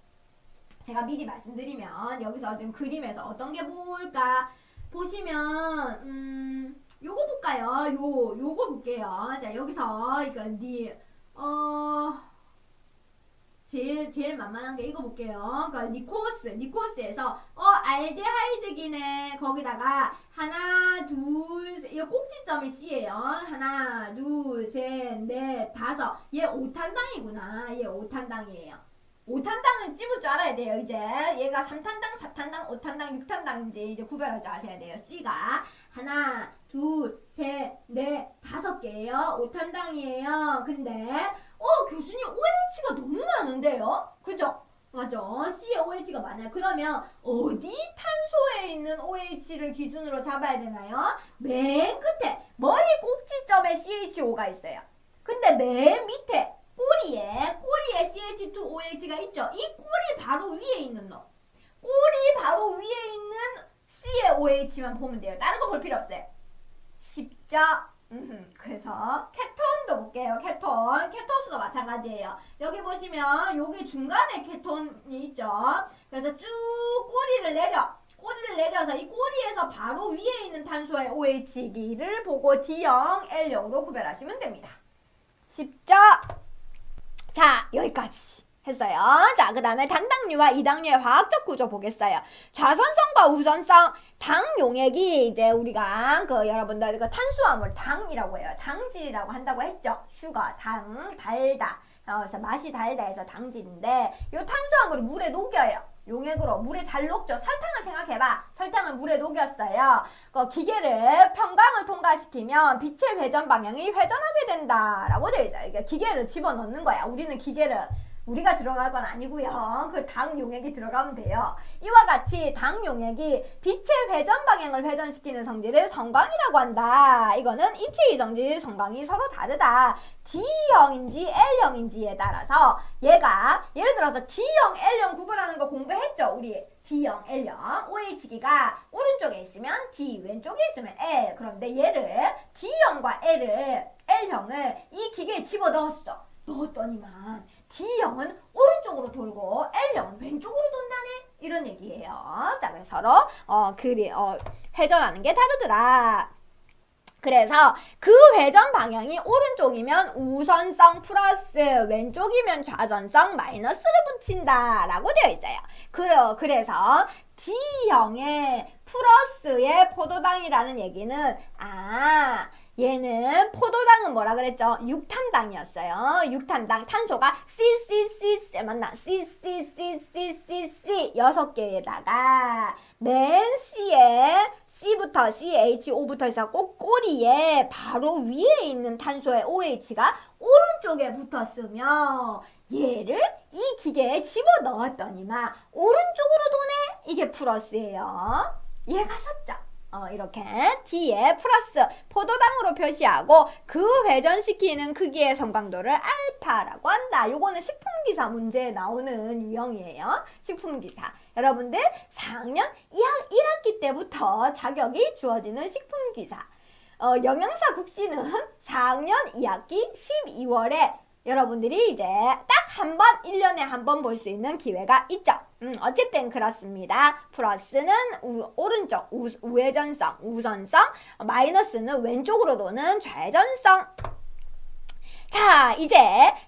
제가 미리 말씀드리면 여기서 지금 그림에서 어떤 게 뭘까 보시면 요거 볼까요? 요거 볼게요. 자, 여기서 이거 제일 만만한 게 이거 볼게요. 그러니까 리코스에서 알데하이드기네. 거기다가 하나, 둘, 셋. 이거 꼭지점이 C예요. 하나, 둘, 셋, 넷, 다섯. 얘 5탄당이구나. 얘 5탄당이에요. 5탄당을 찝을 줄 알아야 돼요. 이제 얘가 3탄당, 4탄당, 5탄당, 6탄당인지 이제 구별할 줄 아셔야 돼요. C가 하나, 둘, 셋, 넷, 다섯 개예요. 5탄당이에요. 근데 교수님 OH가 너무 많은데요? 그죠? 맞아. C에 OH가 많아요. 그러면 어디 탄소에 있는 OH를 기준으로 잡아야 되나요? 맨 끝에 머리 꼭지점에 CHO가 있어요. 근데 맨 밑에 꼬리에 CH2OH가 있죠? 이 꼬리 바로 위에 있는 놈. 꼬리 바로 위에 있는 C의 OH만 보면 돼요. 다른 거 볼 필요 없어요. 쉽죠? 그래서 케톤도 볼게요. 케토스도 마찬가지예요. 여기 보시면 여기 중간에 케톤이 있죠. 그래서 쭉 꼬리를 내려서 이 꼬리에서 바로 위에 있는 탄소의 OH기를 보고 D형, L형으로 구별하시면 됩니다. 쉽죠? 자, 여기까지 했어요. 자, 그 다음에 단당류와 이당류의 화학적 구조 보겠어요. 좌선성과 우선성. 당 용액이 이제 우리가 여러분들 탄수화물 당이라고 해요. 당질이라고 한다고 했죠. 슈가, 당, 달다. 그래서 맛이 달다 해서 당질인데 요 탄수화물을 물에 녹여요. 용액으로 물에 잘 녹죠. 설탕을 생각해봐. 설탕을 물에 녹였어요. 기계를 평강을 통과시키면 빛의 회전 방향이 회전하게 된다라고 되어 있어요. 이게 기계를 집어넣는 거야. 우리가 들어갈 건 아니고요. 그 당 용액이 들어가면 돼요. 이와 같이 당 용액이 빛의 회전 방향을 회전시키는 성질을 성광이라고 한다. 이거는 입체 이정질 성광이 서로 다르다. D형인지 L형인지에 따라서 얘가 예를 들어서 D형, L형 구분하는 거 공부했죠. 우리 D형, L형. OH기가 오른쪽에 있으면 D, 왼쪽에 있으면 L. 그런데 얘를 D형과 L형을 이 기계에 집어넣었어. 넣었더니만 D형은 오른쪽으로 돌고 L형은 왼쪽으로 돈다네? 이런 얘기예요. 자, 그래서 서로 회전하는 게 다르더라. 그래서 그 회전 방향이 오른쪽이면 우선성 플러스 왼쪽이면 좌전성 마이너스를 붙인다 라고 되어 있어요. 그래서 D형의 플러스의 포도당이라는 얘기는 얘는 포도당은 탄소는 뭐라 그랬죠? 육탄당이었어요. 육탄당. 탄소가 C 맞나? C 6개에다가 맨 C에 C부터 CHO부터 해서 꼭 꼬리에 바로 위에 있는 탄소의 OH가 오른쪽에 붙었으며 얘를 이 기계에 집어넣었더니만 오른쪽으로 도네? 이게 플러스예요. 이해가셨죠? 이렇게 D에 플러스 포도당으로 표시하고 그 회전시키는 크기의 성강도를 알파라고 한다. 요거는 식품기사 문제에 나오는 유형이에요. 식품기사. 여러분들 4학년 1학기 때부터 자격이 주어지는 식품기사. 영양사 국시는 4학년 2학기 12월에 여러분들이 이제 딱 한 번, 1년에 한 번 볼 수 있는 기회가 있죠. 어쨌든 그렇습니다. 플러스는 오른쪽, 우회전성, 우선성, 마이너스는 왼쪽으로 도는 좌회전성. 자, 이제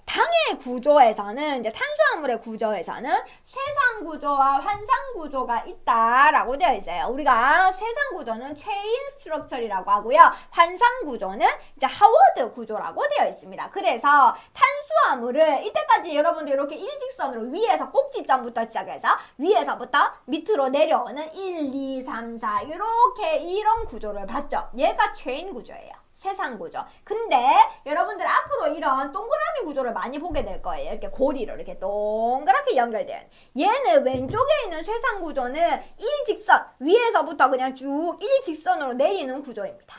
당의 구조에서는, 이제 탄수화물의 구조에서는 쇠상 구조와 환상 구조가 있다라고 되어 있어요. 우리가 쇠상 구조는 체인 스트럭처리라고 하고요. 환상 구조는 이제 하워드 구조라고 되어 있습니다. 그래서 탄수화물을 이때까지 여러분들 이렇게 일직선으로 위에서 꼭지점부터 시작해서 위에서부터 밑으로 내려오는 1, 2, 3, 4 이렇게 이런 구조를 봤죠. 얘가 체인 구조예요. 쇠상 구조. 근데 여러분들 앞으로 이런 동그라미 구조를 많이 보게 될 거예요. 이렇게 고리로 이렇게 동그랗게 연결된. 얘는 왼쪽에 있는 쇠상 구조는 일직선, 위에서부터 그냥 쭉 일직선으로 내리는 구조입니다.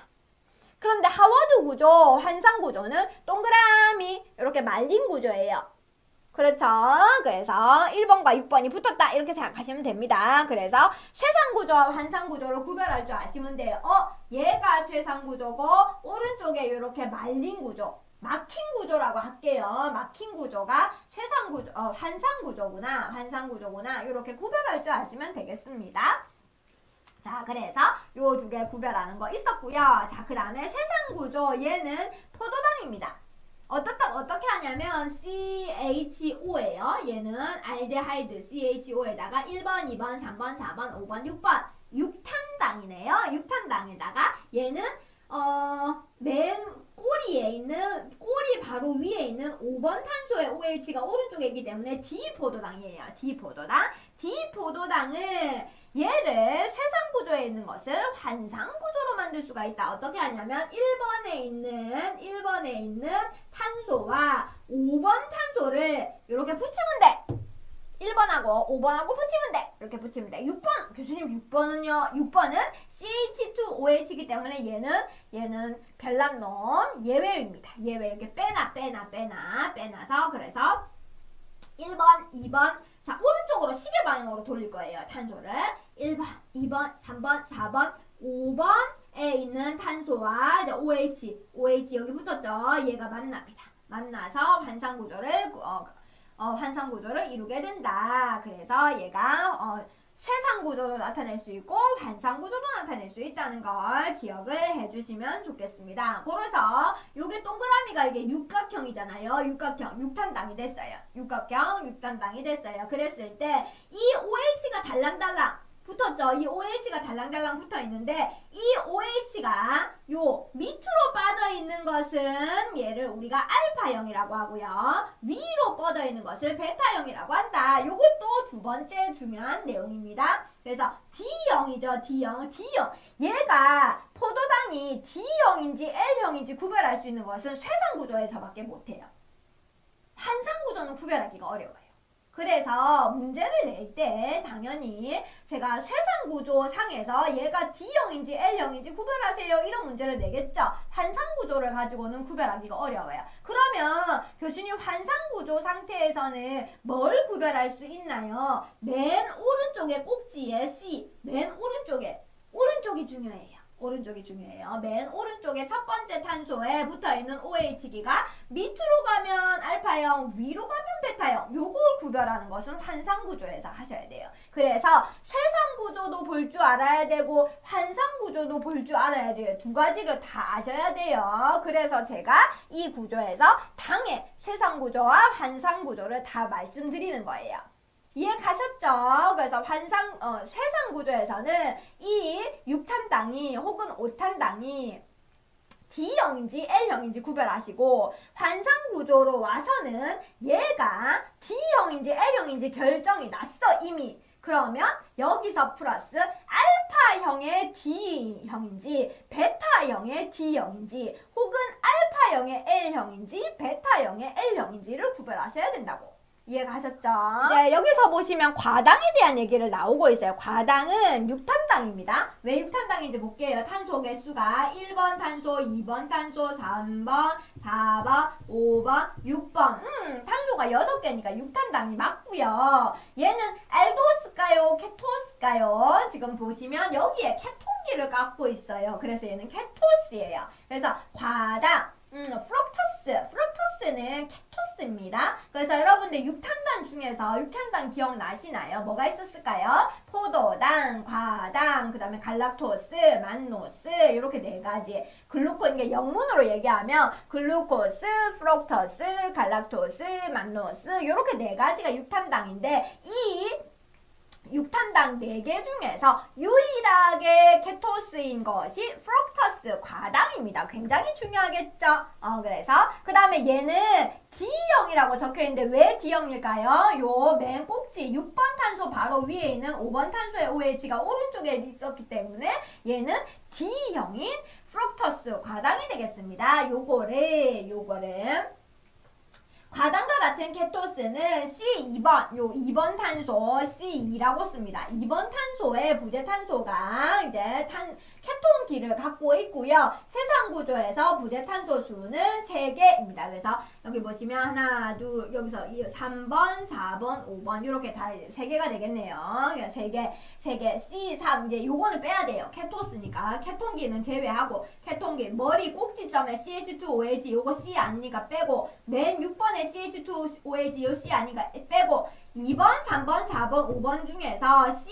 그런데 하워드 구조, 환상 구조는 동그라미 이렇게 말린 구조예요. 그렇죠. 그래서 1번과 6번이 붙었다 이렇게 생각하시면 됩니다. 그래서 쇠상구조와 환상구조를 구별할 줄 아시면 돼요. 얘가 쇠상구조고 오른쪽에 이렇게 말린 구조, 막힌 구조라고 할게요. 막힌 구조가 쇠상구조, 환상구조구나, 환상구조구나 이렇게 구별할 줄 아시면 되겠습니다. 자, 그래서 요 두 개 구별하는 거 있었고요. 자, 그 다음에 쇠상구조, 얘는 포도당입니다. 어떻게 하냐면 CHO예요. 얘는 알데하이드 CHO에다가 1번, 2번, 3번, 4번, 5번, 6번 6탄당이네요. 6탄당에다가 얘는 맨 꼬리에 있는 꼬리 바로 위에 있는 5번 탄소의 OH가 오른쪽에 있기 때문에 D포도당이에요. D포도당은 얘를 쇠상구조에 있는 것을 환상구조로 만들 수가 있다. 어떻게 하냐면 1번에 있는 탄소와 5번 탄소를 이렇게 붙이면 돼. 1번하고 5번하고 붙이면 돼. 이렇게 붙이면 돼. 6번. 교수님 6번은요. 6번은 CH2OH이기 때문에 얘는 별난놈 예외입니다. 예외. 이렇게 빼놔서 그래서 1번, 2번 자, 오른쪽으로 시계 방향으로 돌릴 거예요. 탄소를 1번, 2번, 3번, 4번, 5번에 있는 탄소와 이제 OH 여기 붙었죠. 얘가 만납니다. 만나서 환상구조를 이루게 된다. 그래서 얘가 쇠상구조로 나타낼 수 있고 환상구조로 나타낼 수 있다는 걸 기억을 해주시면 좋겠습니다. 그래서 요게 동그라미가 이게 육각형이잖아요. 육탄당이 됐어요. 육탄당이 됐어요. 그랬을 때 이 OH가 달랑달랑 붙었죠. 이 OH가 달랑달랑 붙어 있는데 이 OH가 요 밑으로 빠져 있는 것은 얘를 우리가 알파형이라고 하고요. 위로 뻗어 있는 것을 베타형이라고 한다. 요것도 두 번째 중요한 내용입니다. 그래서 D형이죠. D형. 얘가 포도당이 D형인지 L형인지 구별할 수 있는 것은 쇠상구조에서밖에 못해요. 환상구조는 구별하기가 어려워요. 그래서 문제를 낼 때 당연히 제가 쇠상구조 상에서 얘가 D형인지 L형인지 구별하세요 이런 문제를 내겠죠. 환상구조를 가지고는 구별하기가 어려워요. 그러면 교수님 환상구조 상태에서는 뭘 구별할 수 있나요? 맨 오른쪽에 꼭지에 C, 맨 오른쪽이 중요해요. 맨 오른쪽에 첫 번째 탄소에 붙어있는 OH기가 밑으로 가면 알파형, 위로 가면 베타형. 요걸 구별하는 것은 환상구조에서 하셔야 돼요. 그래서 쇠상구조도 볼 줄 알아야 되고 환상구조도 볼 줄 알아야 돼요. 두 가지를 다 아셔야 돼요. 그래서 제가 이 구조에서 당의 쇠상구조와 환상구조를 다 말씀드리는 거예요. 이해 가셨죠? 그래서 쇠상 구조에서는 이 6탄당이 혹은 5탄당이 D형인지 L형인지 구별하시고 환상 구조로 와서는 얘가 D형인지 L형인지 결정이 났어 이미. 그러면 여기서 플러스 알파형의 D형인지 베타형의 D형인지 혹은 알파형의 L형인지 베타형의 L형인지를 구별하셔야 된다고. 이해가셨죠? 이제 여기서 보시면 과당에 대한 얘기를 나오고 있어요. 과당은 육탄당입니다. 왜 육탄당인지 볼게요. 탄소 개수가 1번 탄소, 2번 탄소, 3번, 4번, 5번, 6번. 탄소가 6개니까 육탄당이 맞고요. 얘는 알도스일까요? 케토스일까요? 지금 보시면 여기에 케톤기를 갖고 있어요. 그래서 얘는 케토스예요. 그래서 과당, 프럭토스는 케토스입니다. 그래서 여러분들 육탄당 중에서 육탄당 기억나시나요? 뭐가 있었을까요? 포도당, 과당, 그 다음에 갈락토스, 만노스 이렇게 네 가지. 이게 영문으로 얘기하면 글루코스, 프럭토스, 갈락토스, 만노스 이렇게 네 가지가 육탄당인데 이 육탄당 4개 중에서 유일하게 케토스인 것이 프럭토스 과당입니다. 굉장히 중요하겠죠? 그래서 그 다음에 얘는 D형이라고 적혀있는데 왜 D형일까요? 요 맨 꼭지 6번 탄소 바로 위에 있는 5번 탄소의 OH가 오른쪽에 있었기 때문에 얘는 D형인 프럭토스 과당이 되겠습니다. 요거를 과당과 같은 케토스는 C2번, 요 2번 탄소 C2라고 씁니다. 2번 탄소의 부재탄소가 이제 케톤기를 갖고 있고요. 세상 구조에서 부재탄소 수는 3개입니다. 그래서 여기 보시면 하나, 둘, 여기서 3번, 4번, 5번 이렇게 다 3개가 되겠네요. 그러니까 3개, C3 이제 요거는 빼야 돼요. 케토스니까 케톤기는 제외하고 케톤기 머리 꼭지점에 CH2OH 요거 C 아니니까 빼고 맨 6번에 CH2OH 요 C 아니니까 빼고 2번, 3번, 4번, 5번 중에서 C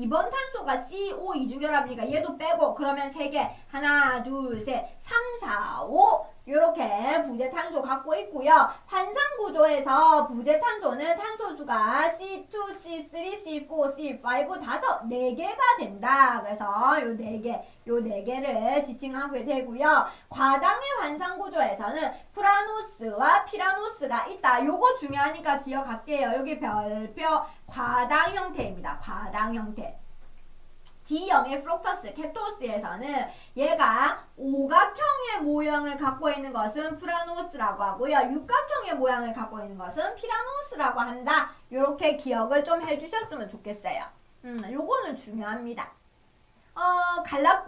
2번 탄소가 CO 이중결합이니까 얘도 빼고 그러면 3개 하나, 둘, 셋, 3, 4, 5 요렇게 부재탄소 갖고 있고요. 환상구조에서 부재탄소는 탄소수가 C2, C3, C4, C5 4개가 된다. 그래서 요 4개를 지칭하게 되고요. 과당의 환상구조에서는 프라노스와 피라노스가 있다. 요거 중요하니까 기억할게요. 여기 별표 과당 형태입니다. 과당 형태. D형의 프럭토스, 케토스에서는 얘가 오각형의 모양을 갖고 있는 것은 프라노스라고 하고요. 육각형의 모양을 갖고 있는 것은 피라노스라고 한다. 이렇게 기억을 좀 해주셨으면 좋겠어요. 요거는 중요합니다.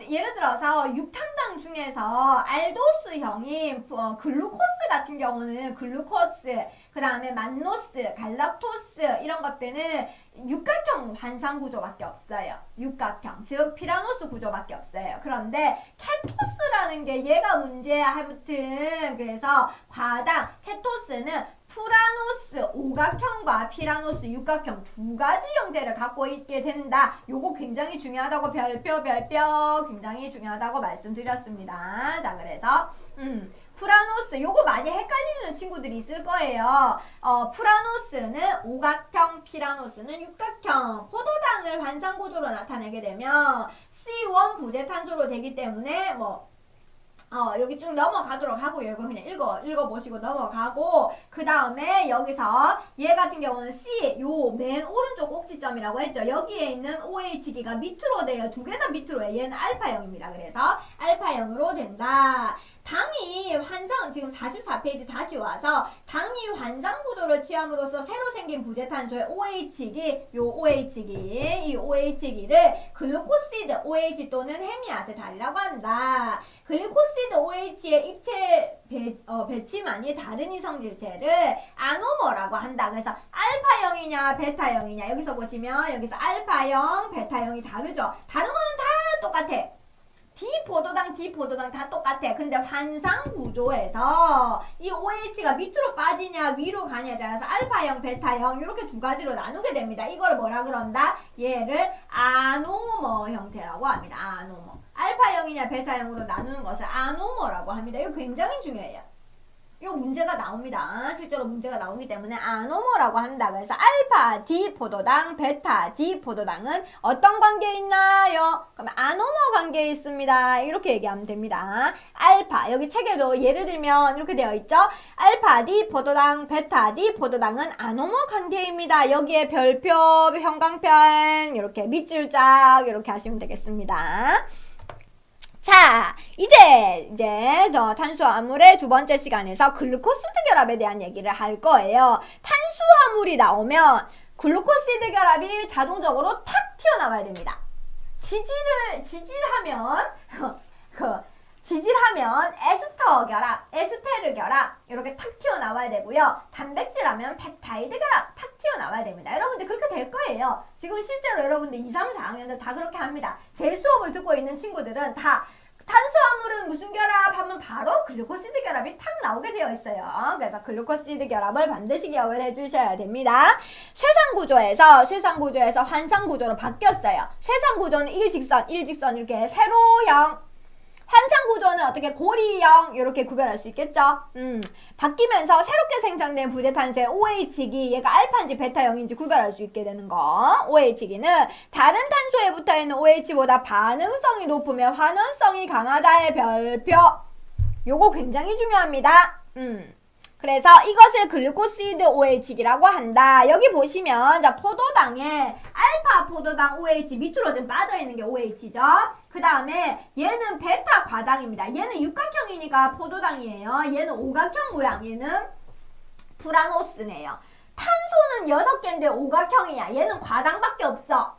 예를 들어서 육탄당 중에서 알도스형인 글루코스 같은 경우는 글루코스, 그 다음에 만노스, 갈락토스 이런 것들은 육각형 환상 구조밖에 없어요. 육각형, 즉 피라노스 구조밖에 없어요. 그런데 케토스라는 게 얘가 문제야. 아무튼 그래서 과당 케토스는 프라노스 오각형과 피라노스 육각형 두 가지 형태를 갖고 있게 된다. 요거 굉장히 중요하다고 별표 굉장히 중요하다고 말씀드렸습니다. 자, 그래서 프라노스 요거 많이 헷갈리는 친구들이 있을 거예요. 프라노스는 오각형, 피라노스는 육각형. 포도당을 환상구조로 나타내게 되면 C1 부재탄소로 되기 때문에 여기 쭉 넘어가도록 하고요. 이거 그냥 읽어보시고 넘어가고 그 다음에 여기서 얘 같은 경우는 C 요 맨 오른쪽 꼭지점이라고 했죠. 여기에 있는 OH기가 밑으로 돼요. 두 개 다 밑으로 해요. 얘는 알파형입니다. 그래서 알파형으로 된다. 당이 지금 44페이지 다시 와서 당이 환상 구조를 취함으로써 새로 생긴 부재탄소의 OH기, 이 OH기를 글루코시드 OH 또는 헤미아세탈이라고 한다. 글루코시드 OH의 입체 배치만이 다른 이성질체를 아노머라고 한다. 그래서 알파형이냐 베타형이냐 여기서 보시면 여기서 알파형, 베타형이 다르죠. 다른 거는 다 똑같아. D포도당 다 똑같아. 근데 환상 구조에서 이 OH가 밑으로 빠지냐 위로 가냐에 따라서 알파형, 베타형 이렇게 두 가지로 나누게 됩니다. 이걸 뭐라 그런다? 얘를 아노머 형태라고 합니다. 아노머. 알파형이냐 베타형으로 나누는 것을 아노머라고 합니다. 이거 굉장히 중요해요. 이 문제가 나옵니다. 실제로 문제가 나오기 때문에 아노모라고 한다. 그래서 알파 D 포도당, 베타 D 포도당은 어떤 관계에 있나요? 그러면 아노모 관계에 있습니다. 이렇게 얘기하면 됩니다. 알파, 여기 책에도 예를 들면 이렇게 되어 있죠. 알파 D 포도당, 베타 D 포도당은 아노모 관계입니다. 여기에 별표, 형광펜, 이렇게 밑줄짝 이렇게 하시면 되겠습니다. 자, 이제 탄수화물의 두 번째 시간에서 글루코시드 결합에 대한 얘기를 할 거예요. 탄수화물이 나오면 글루코시드 결합이 자동적으로 탁 튀어나와야 됩니다. 지질하면 에스터 결합, 에스테르 결합 이렇게 탁 튀어나와야 되고요. 단백질하면 펩타이드 결합 탁 튀어나와야 됩니다. 여러분들 그렇게 될 거예요. 지금 실제로 여러분들 2, 3, 4학년들 다 그렇게 합니다. 제 수업을 듣고 있는 친구들은 다 탄수화물은 무슨 결합 하면 바로 글루코시드 결합이 탁 나오게 되어 있어요. 그래서 글루코시드 결합을 반드시 기억을 해주셔야 됩니다. 쇠상구조에서 환상구조로 바뀌었어요. 쇠상구조는 일직선 이렇게 세로형, 환상구조는 어떻게 고리형 이렇게 구별할 수 있겠죠. 바뀌면서 새롭게 생성된 부재탄수의 OH기 얘가 알파인지 베타형인지 구별할 수 있게 되는 거. OH기는 다른 탄소에 붙어있는 OH보다 반응성이 높으면 환원성이 강하다의 별표. 요거 굉장히 중요합니다. 그래서 이것을 글루코시드 OH기라고 한다. 여기 보시면 자 포도당에 알파 포도당 OH 밑으로 좀 빠져있는 게 OH죠. 그 다음에 얘는 베타 과당입니다. 얘는 육각형이니까 포도당이에요. 얘는 오각형 모양. 얘는 프라노스네요. 탄소는 6개인데 오각형이야. 얘는 과당밖에 없어.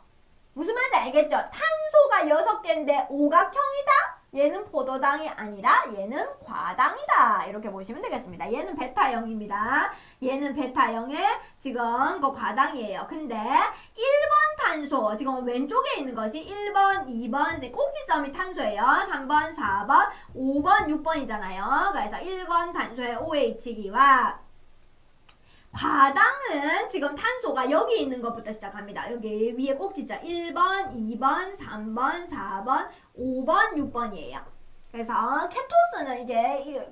무슨 말인지 알겠죠? 탄소가 6개인데 오각형이다? 얘는 포도당이 아니라 얘는 과당이다. 이렇게 보시면 되겠습니다. 얘는 베타형입니다. 얘는 베타형의 지금 그 과당이에요. 근데 1번 탄소, 지금 왼쪽에 있는 것이 1번, 2번, 꼭지점이 탄소예요. 3번, 4번, 5번, 6번이잖아요. 그래서 1번 탄소의 OH기와 과당은 지금 탄소가 여기 있는 것부터 시작합니다. 여기 위에 꼭지점 1번, 2번, 3번, 4번, 5번, 6번이에요. 그래서 케토스는 이게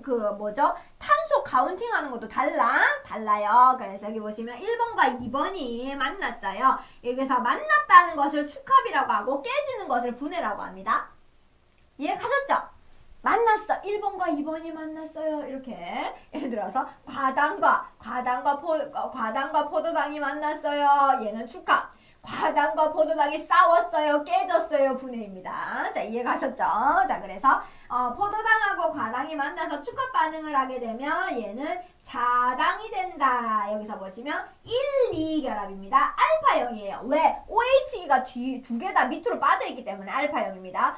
탄소 카운팅 하는 것도 달라요. 그래서 여기 보시면 1번과 2번이 만났어요. 여기서 만났다는 것을 축합이라고 하고 깨지는 것을 분해라고 합니다. 이해가셨죠? 만났어. 1번과 2번이 만났어요. 이렇게 예를 들어서 과당과 포도당이 만났어요. 얘는 축합. 과당과 포도당이 싸웠어요. 깨졌어요. 분해입니다. 자, 이해가셨죠? 자, 그래서 포도당하고 과당이 만나서 축합 반응을 하게 되면 얘는 자당이 된다. 여기서 보시면 1, 2 결합입니다. 알파형이에요. 왜? OH기가 두 개 다 밑으로 빠져있기 때문에 알파형입니다.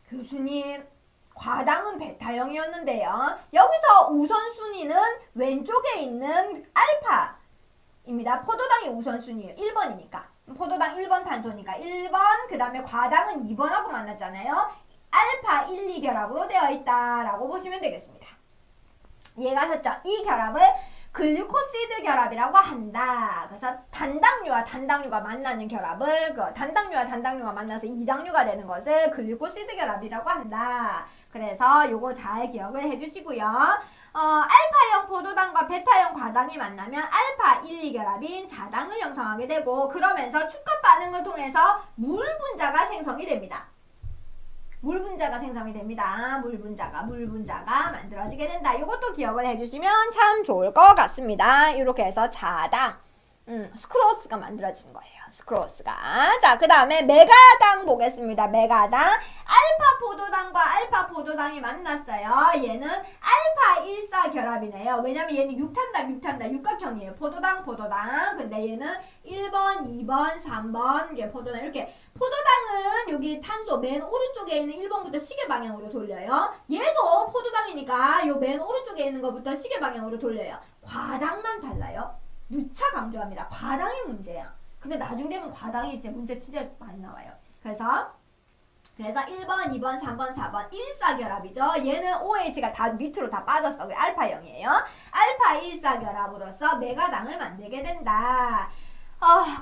교수님 과당은 베타형이었는데요. 여기서 우선순위는 왼쪽에 있는 알파입니다. 포도당이 우선순위예요. 1번이니까. 포도당 1번 탄소니까 1번, 그 다음에 과당은 2번하고 만났잖아요. 알파 1, 2 결합으로 되어 있다라고 보시면 되겠습니다. 이해가셨죠? 이 결합을 글루코시드 결합이라고 한다. 그래서 단당류와 단당류가 만나는 결합을 단당류와 단당류가 만나서 2당류가 되는 것을 글루코시드 결합이라고 한다. 그래서 요거 잘 기억을 해주시고요. 알파형 포도당과 베타형 과당이 만나면 알파 1, 2 결합인 자당을 형성하게 되고 그러면서 축합 반응을 통해서 물 분자가 생성이 됩니다. 물 분자가 생성이 됩니다. 물 분자가 만들어지게 된다. 이것도 기억을 해주시면 참 좋을 것 같습니다. 이렇게 해서 자당, 스크로스가 만들어지는 거예요. 스크로스가. 자, 그 다음에 메가당 보겠습니다. 메가당. 알파 포도당이 만났어요. 얘는 알파 1사 결합이네요. 왜냐면 얘는 육각형이에요. 포도당. 근데 얘는 1번, 2번, 3번, 이게 포도당. 이렇게. 포도당은 여기 탄소 맨 오른쪽에 있는 1번부터 시계 방향으로 돌려요. 얘도 포도당이니까 요 맨 오른쪽에 있는 것부터 시계 방향으로 돌려요. 과당만 달라요. 누차 강조합니다. 과당이 문제야. 근데 나중 되면 과당이 이제 문제 진짜 많이 나와요. 그래서 1번, 2번, 3번, 4번 1사 결합이죠. 얘는 OH가 다 밑으로 다 빠졌어. 알파형이에요. 알파 1사 결합으로서 메가당을 만들게 된다.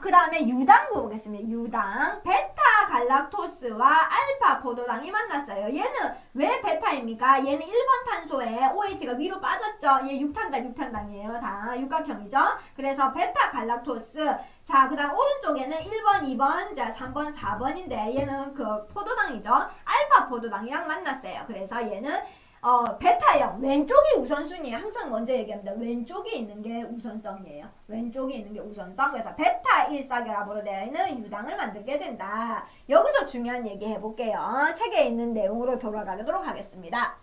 그 다음에 유당 보겠습니다. 유당. 베타 갈락토스와 알파 포도당이 만났어요. 얘는 왜 베타입니까? 얘는 1번 탄소에 OH가 위로 빠졌죠. 얘 육탄당이에요. 다 육각형이죠. 그래서 베타 갈락토스. 자, 그 다음 오른쪽에는 1번, 2번, 자, 3번, 4번인데 얘는 그 포도당이죠. 알파 포도당이랑 만났어요. 그래서 얘는 베타형 왼쪽이 우선순위에 항상 먼저 얘기합니다. 왼쪽에 있는 게 우선성이에요. 왼쪽에 있는 게 우선성. 그래서 베타 일사결합으로 되어 있는 유당을 만들게 된다. 여기서 중요한 얘기 해볼게요. 책에 있는 내용으로 돌아가도록 하겠습니다.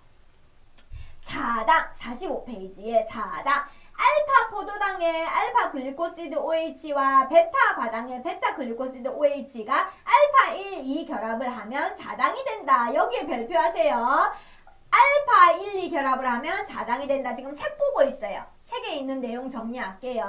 자당 45페이지에 자당 알파 포도당의 알파 글리코시드 OH와 베타 과당의 베타 글리코시드 OH가 알파 1, 2 결합을 하면 자당이 된다. 여기에 별표하세요. 알파 1, 2 결합을 하면 자당이 된다. 지금 책 보고 있어요. 책에 있는 내용 정리할게요.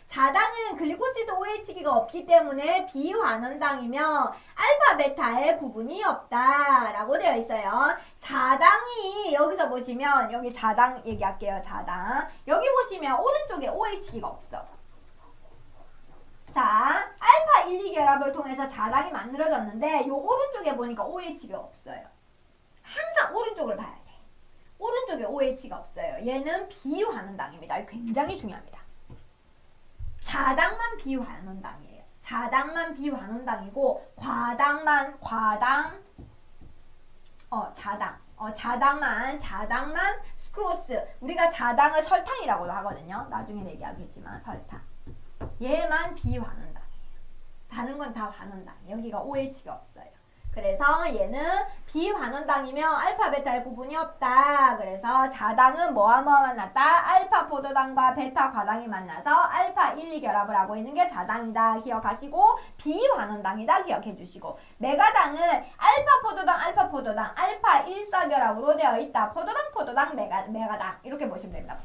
자당은 글리코시드 OH기가 없기 때문에 비환원당이며 알파 베타의 구분이 없다 라고 되어 있어요. 자당이 여기서 보시면 여기 자당 얘기할게요. 자당 여기 보시면 오른쪽에 OH기가 없어. 자, 알파 1, 2 결합을 통해서 자당이 만들어졌는데 요 오른쪽에 보니까 OH가 없어요. 항상 오른쪽을 봐야 돼. 오른쪽에 OH가 없어요. 얘는 비환원당입니다. 굉장히 중요합니다. 자당만 비환원당이에요. 자당만 비환원당이고 자당만 스크로스. 우리가 자당을 설탕이라고도 하거든요. 나중에 얘기하겠지만 설탕. 얘만 비환원당이에요. 다른 건 다 환원당이에요. 여기가 OH가 없어요. 그래서 얘는 비환원당이며 알파 베타의 구분이 없다. 그래서 자당은 뭐와 뭐와 만났다? 알파 포도당과 베타 과당이 만나서 알파 1, 2 결합을 하고 있는 게 자당이다. 기억하시고 비환원당이다. 기억해 주시고 메가당은 알파 포도당 알파 1, 4 결합으로 되어 있다. 포도당 메가당 이렇게 보시면 됩니다.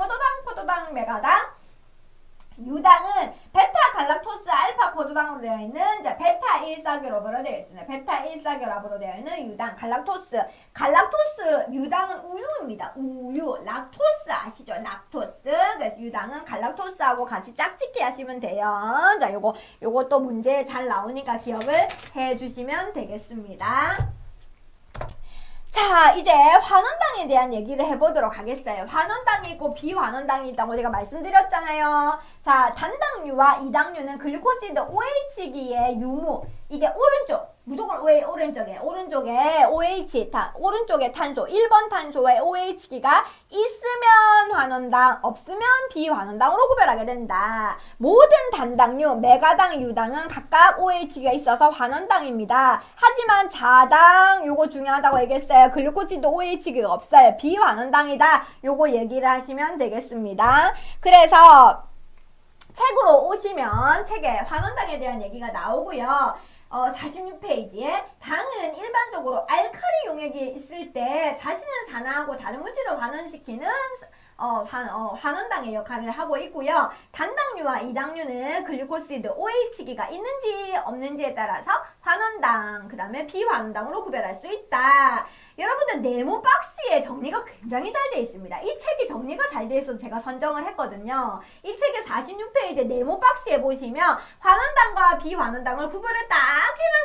포도당 메가당. 유당은 베타 갈락토스 알파 포도당으로 되어 있는 이제 베타 1사결합으로 되어 있습니다. 베타 1사결합으로 되어 있는 유당 갈락토스 유당은 우유입니다. 우유 락토스 아시죠? 락토스. 그래서 유당은 갈락토스하고 같이 짝짓기 하시면 돼요. 자, 요것도 문제 잘 나오니까 기억을 해 주시면 되겠습니다. 자, 이제 환원당에 대한 얘기를 해보도록 하겠어요. 환원당이 있고 비환원당이 있다고 제가 말씀드렸잖아요. 자, 단당류와 이당류는 글루코시드 OH기의 유무. 이게 오른쪽, 무조건 오른쪽에 OH, 오른쪽에 탄소, 1번 탄소의 OH기가 있으면 환원당, 없으면 비환원당으로 구별하게 된다. 모든 단당류, 메가당, 유당은 각각 OH기가 있어서 환원당입니다. 하지만 자당, 요거 중요하다고 얘기했어요. 글루코시드 OH기가 없어요. 비환원당이다. 요거 얘기를 하시면 되겠습니다. 그래서 책으로 오시면 책에 환원당에 대한 얘기가 나오고요. 46페이지에 당은 일반적으로 알칼리 용액이 있을 때 자신은 산화하고 다른 물질을 환원시키는 환원당의 역할을 하고 있고요. 단당류와 이당류는 글루코시드 OH기가 있는지 없는지에 따라서 환원당, 그 다음에 비환원당으로 구별할 수 있다. 여러분들 네모 박스에 정리가 굉장히 잘 돼 있습니다. 이 책이 정리가 잘 돼 있어서 제가 선정을 했거든요. 이 책의 46페이지 네모 박스에 보시면 환원당과 비환원당을 구별을 딱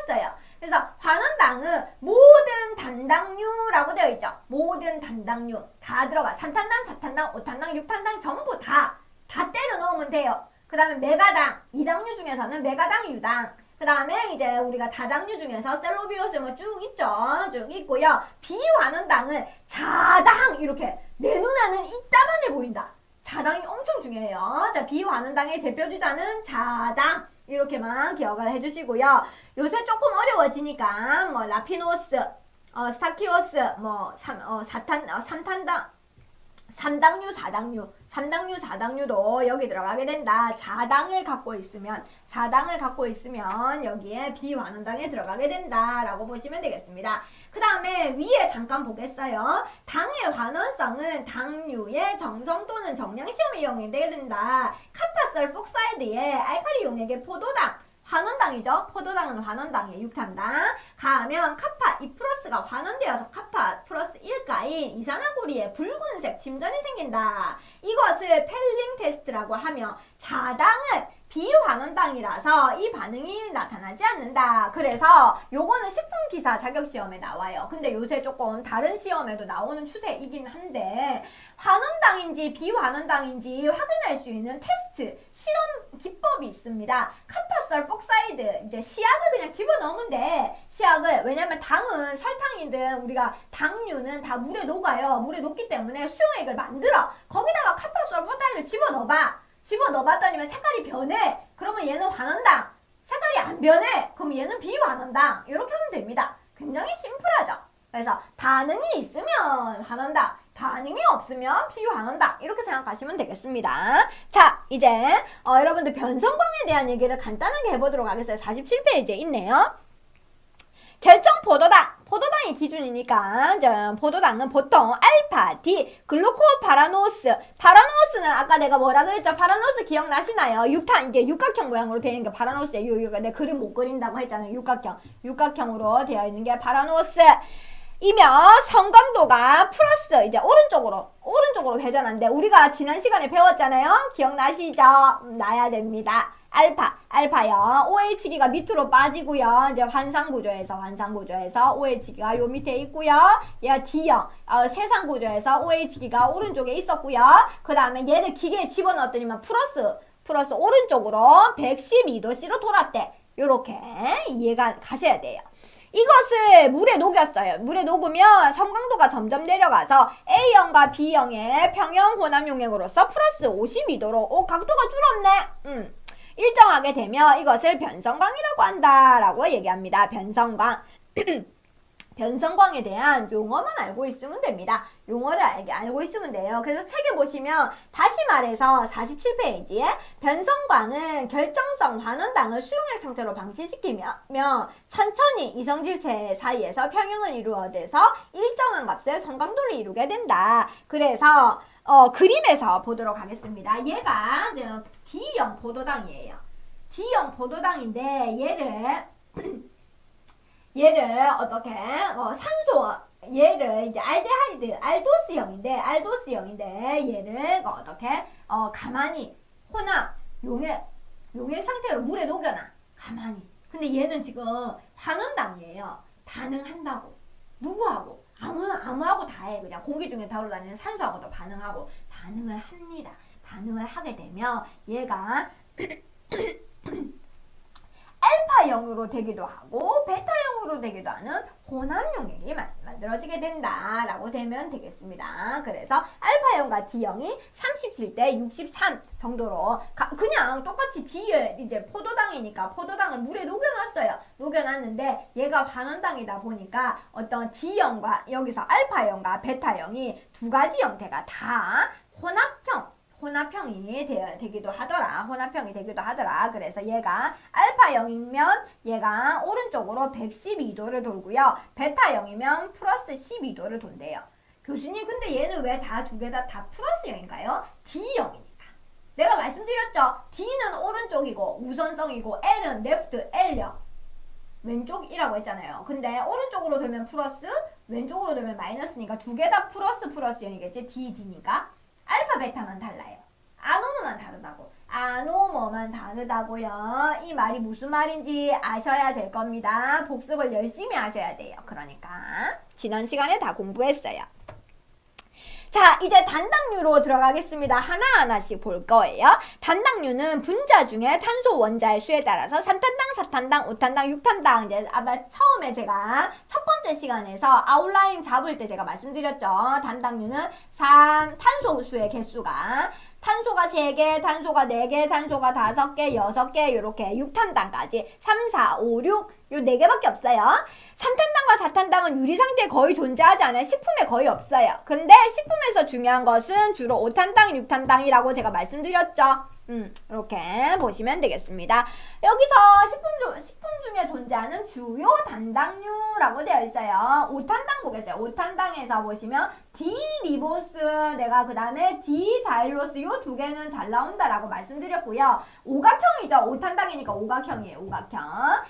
해놨어요. 그래서 환원당은 모든 단당류라고 되어 있죠. 모든 단당류 다 들어가. 3탄당, 4탄당, 5탄당, 6탄당 전부 다 때려 넣으면 돼요. 그 다음에 메가당, 이당류 중에서는 메가당, 유당. 그 다음에 이제 우리가 다당류 중에서 셀로비오스 뭐 쭉 있죠. 쭉 있고요. 비환원당은 자당 이렇게 내 눈에는 이따만해 보인다. 자당이 엄청 중요해요. 자, 비환원당의 대표주자는 자당. 이렇게만 기억을 해주시고요. 요새 조금 어려워지니까 뭐 라피노스, 스타키오스, 뭐 3당류, 4당류도 여기 들어가게 된다. 자당을 갖고 있으면 여기에 비환원당에 들어가게 된다라고 보시면 되겠습니다. 그 다음에 위에 잠깐 보겠어요. 당의 환원성은 당류의 정성 또는 정량 시험에 이용되게 된다. 카타설폭사이드의 알칼리 용액의 포도당 환원당이죠. 포도당은 환원당이에요. 6탄당. 가면 카파, 이 플러스가 환원되어서 카파 플러스 1가인 이산화고리에 붉은색 침전이 생긴다. 이것을 펠링 테스트라고 하며 자당은 비환원당이라서 이 반응이 나타나지 않는다. 그래서 요거는 식품기사 자격시험에 나와요. 근데 요새 조금 다른 시험에도 나오는 추세이긴 한데 환원당인지 비환원당인지 확인할 수 있는 테스트, 실험 기법이 있습니다. 카파설폭사이드, 이제 시약을 그냥 집어넣으면 돼. 시약을, 왜냐면 당은 설탕이든 우리가 당류는 다 물에 녹아요. 물에 녹기 때문에 수용액을 만들어. 거기다가 카파설폭사이드를 집어넣어봐. 집어넣어봤더니 색깔이 변해. 그러면 얘는 환원당. 색깔이 안 변해. 그럼 얘는 비환원당. 이렇게 하면 됩니다. 굉장히 심플하죠. 그래서 반응이 있으면 환원당, 반응이 없으면 비환원당. 이렇게 생각하시면 되겠습니다. 자, 이제 여러분들 변성광에 대한 얘기를 간단하게 해보도록 하겠어요. 47페이지에 있네요. 결정 포도당. 포도당이 기준이니까 포도당은 보통 알파, D, 글루코파라노스. 파라노스는 아까 내가 뭐라 그랬죠? 파라노스 기억나시나요? 이게 육각형 모양으로 되어 있는 게 파라노스예요. 내가 그림 못 그린다고 했잖아요. 육각형으로 되어 있는 게 파라노스. 이면 성강도가 플러스 이제 오른쪽으로 회전한데 우리가 지난 시간에 배웠잖아요. 기억나시죠? 나야 됩니다. 알파요. OH기가 밑으로 빠지고요. 이제 환상구조에서 OH기가 요 밑에 있고요. 얘가 D형, 세상구조에서 OH기가 오른쪽에 있었고요. 그 다음에 얘를 기계에 집어넣었더니만 플러스 오른쪽으로 112도씨로 돌았대. 요렇게 이해가 가셔야 돼요. 이것을 물에 녹였어요. 물에 녹으면 성강도가 점점 내려가서 A형과 B형의 평형 혼합 용액으로서 플러스 52도로 각도가 줄었네. 일정하게 되면 이것을 변성광이라고 한다라고 얘기합니다. 변성광. 변성광에 대한 용어만 알고 있으면 됩니다. 용어를 알고 있으면 돼요. 그래서 책에 보시면 다시 말해서 47페이지에 변성광은 결정성 환원당을 수용액 상태로 방치시키며 천천히 이성질체 사이에서 평형을 이루어져서 일정한 값의 성강도를 이루게 된다. 그래서 그림에서 보도록 하겠습니다. 얘가 D형 포도당이에요. D형 포도당인데 얘를 어떻게 산소 얘를 이제 알데하이드 알도스형인데 얘를 어떻게 가만히 혼합 용액 상태로 물에 녹여놔. 가만히. 근데 얘는 지금 환원당이에요. 반응한다고. 누구하고? 아무하고 다 해. 그냥 공기 중에 돌아다니는 산소하고도 반응을 합니다. 반응을 하게 되면 얘가 알파형으로 되기도 하고 베타형으로 되기도 하는 혼합용액이 만들어지게 된다라고 되면 되겠습니다. 그래서 알파형과 D형이 37대 63 정도로 그냥 똑같이 D에 이제 포도당이니까 포도당을 물에 녹여놨어요. 녹여놨는데 얘가 환원당이다 보니까 어떤 D형과 여기서 알파형과 베타형이 두 가지 형태가 다 혼합형이 되기도 하더라. 그래서 얘가 알파형이면 얘가 오른쪽으로 112도를 돌고요. 베타형이면 플러스 12도를 돈대요. 교수님 근데 얘는 왜 두 개 다 플러스형인가요? D형이니까. 내가 말씀드렸죠. D는 오른쪽이고 우선성이고 L은 레프트 L형. 왼쪽이라고 했잖아요. 근데 오른쪽으로 되면 플러스, 왼쪽으로 되면 마이너스니까 두 개 다 플러스형이겠지. D니까. 알파, 베타만 달라요. 아노모만 다르다고. 아노모만 다르다고요. 이 말이 무슨 말인지 아셔야 될 겁니다. 복습을 열심히 하셔야 돼요. 그러니까 지난 시간에 다 공부했어요. 자, 이제 단당류로 들어가겠습니다. 하나하나씩 볼 거예요. 단당류는 분자 중에 탄소 원자의 수에 따라서 3탄당, 4탄당, 5탄당, 6탄당 이제 아마 처음에 제가 첫 번째 시간에서 아웃라인 잡을 때 제가 말씀드렸죠. 단당류는 탄소 수의 개수가 탄소가 3개, 탄소가 4개, 탄소가 5개, 6개 이렇게 6탄당까지 3, 4, 5, 6 요 네 개밖에 없어요. 3탄당과 4탄당은 유리 상태에 거의 존재하지 않아요. 식품에 거의 없어요. 근데 식품에서 중요한 것은 주로 5탄당, 6탄당이라고 제가 말씀드렸죠. 이렇게 보시면 되겠습니다. 여기서 식품 중에 존재하는 주요 단당류라고 되어 있어요. 5탄당 보겠어요. 5탄당에서 보시면 D-리보스, 내가 그 다음에 D-자일로스 요 두 개는 잘 나온다라고 말씀드렸고요. 오각형이죠. 5탄당이니까 오각형이에요. 오각형.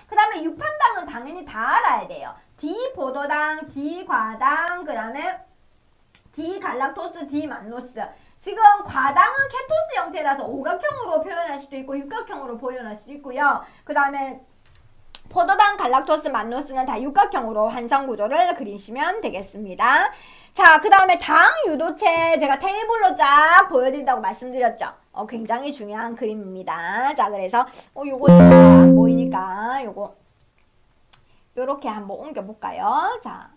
그 다음에 6탄당은 당연히 다 알아야 돼요. D-포도당, D-과당, 그 다음에 D-갈락토스, D-만노스. 지금 과당은 케토스 형태라서 오각형으로 표현할 수도 있고 육각형으로 표현할 수도 있고요. 그 다음에 포도당, 갈락토스, 만노스는 다 육각형으로 환상 구조를 그리시면 되겠습니다. 자, 그 다음에 당 유도체 제가 테이블로 쫙 보여드린다고 말씀드렸죠. 굉장히 중요한 그림입니다. 자, 그래서 요거 안 보이니까 요렇게 한번 옮겨볼까요? 자.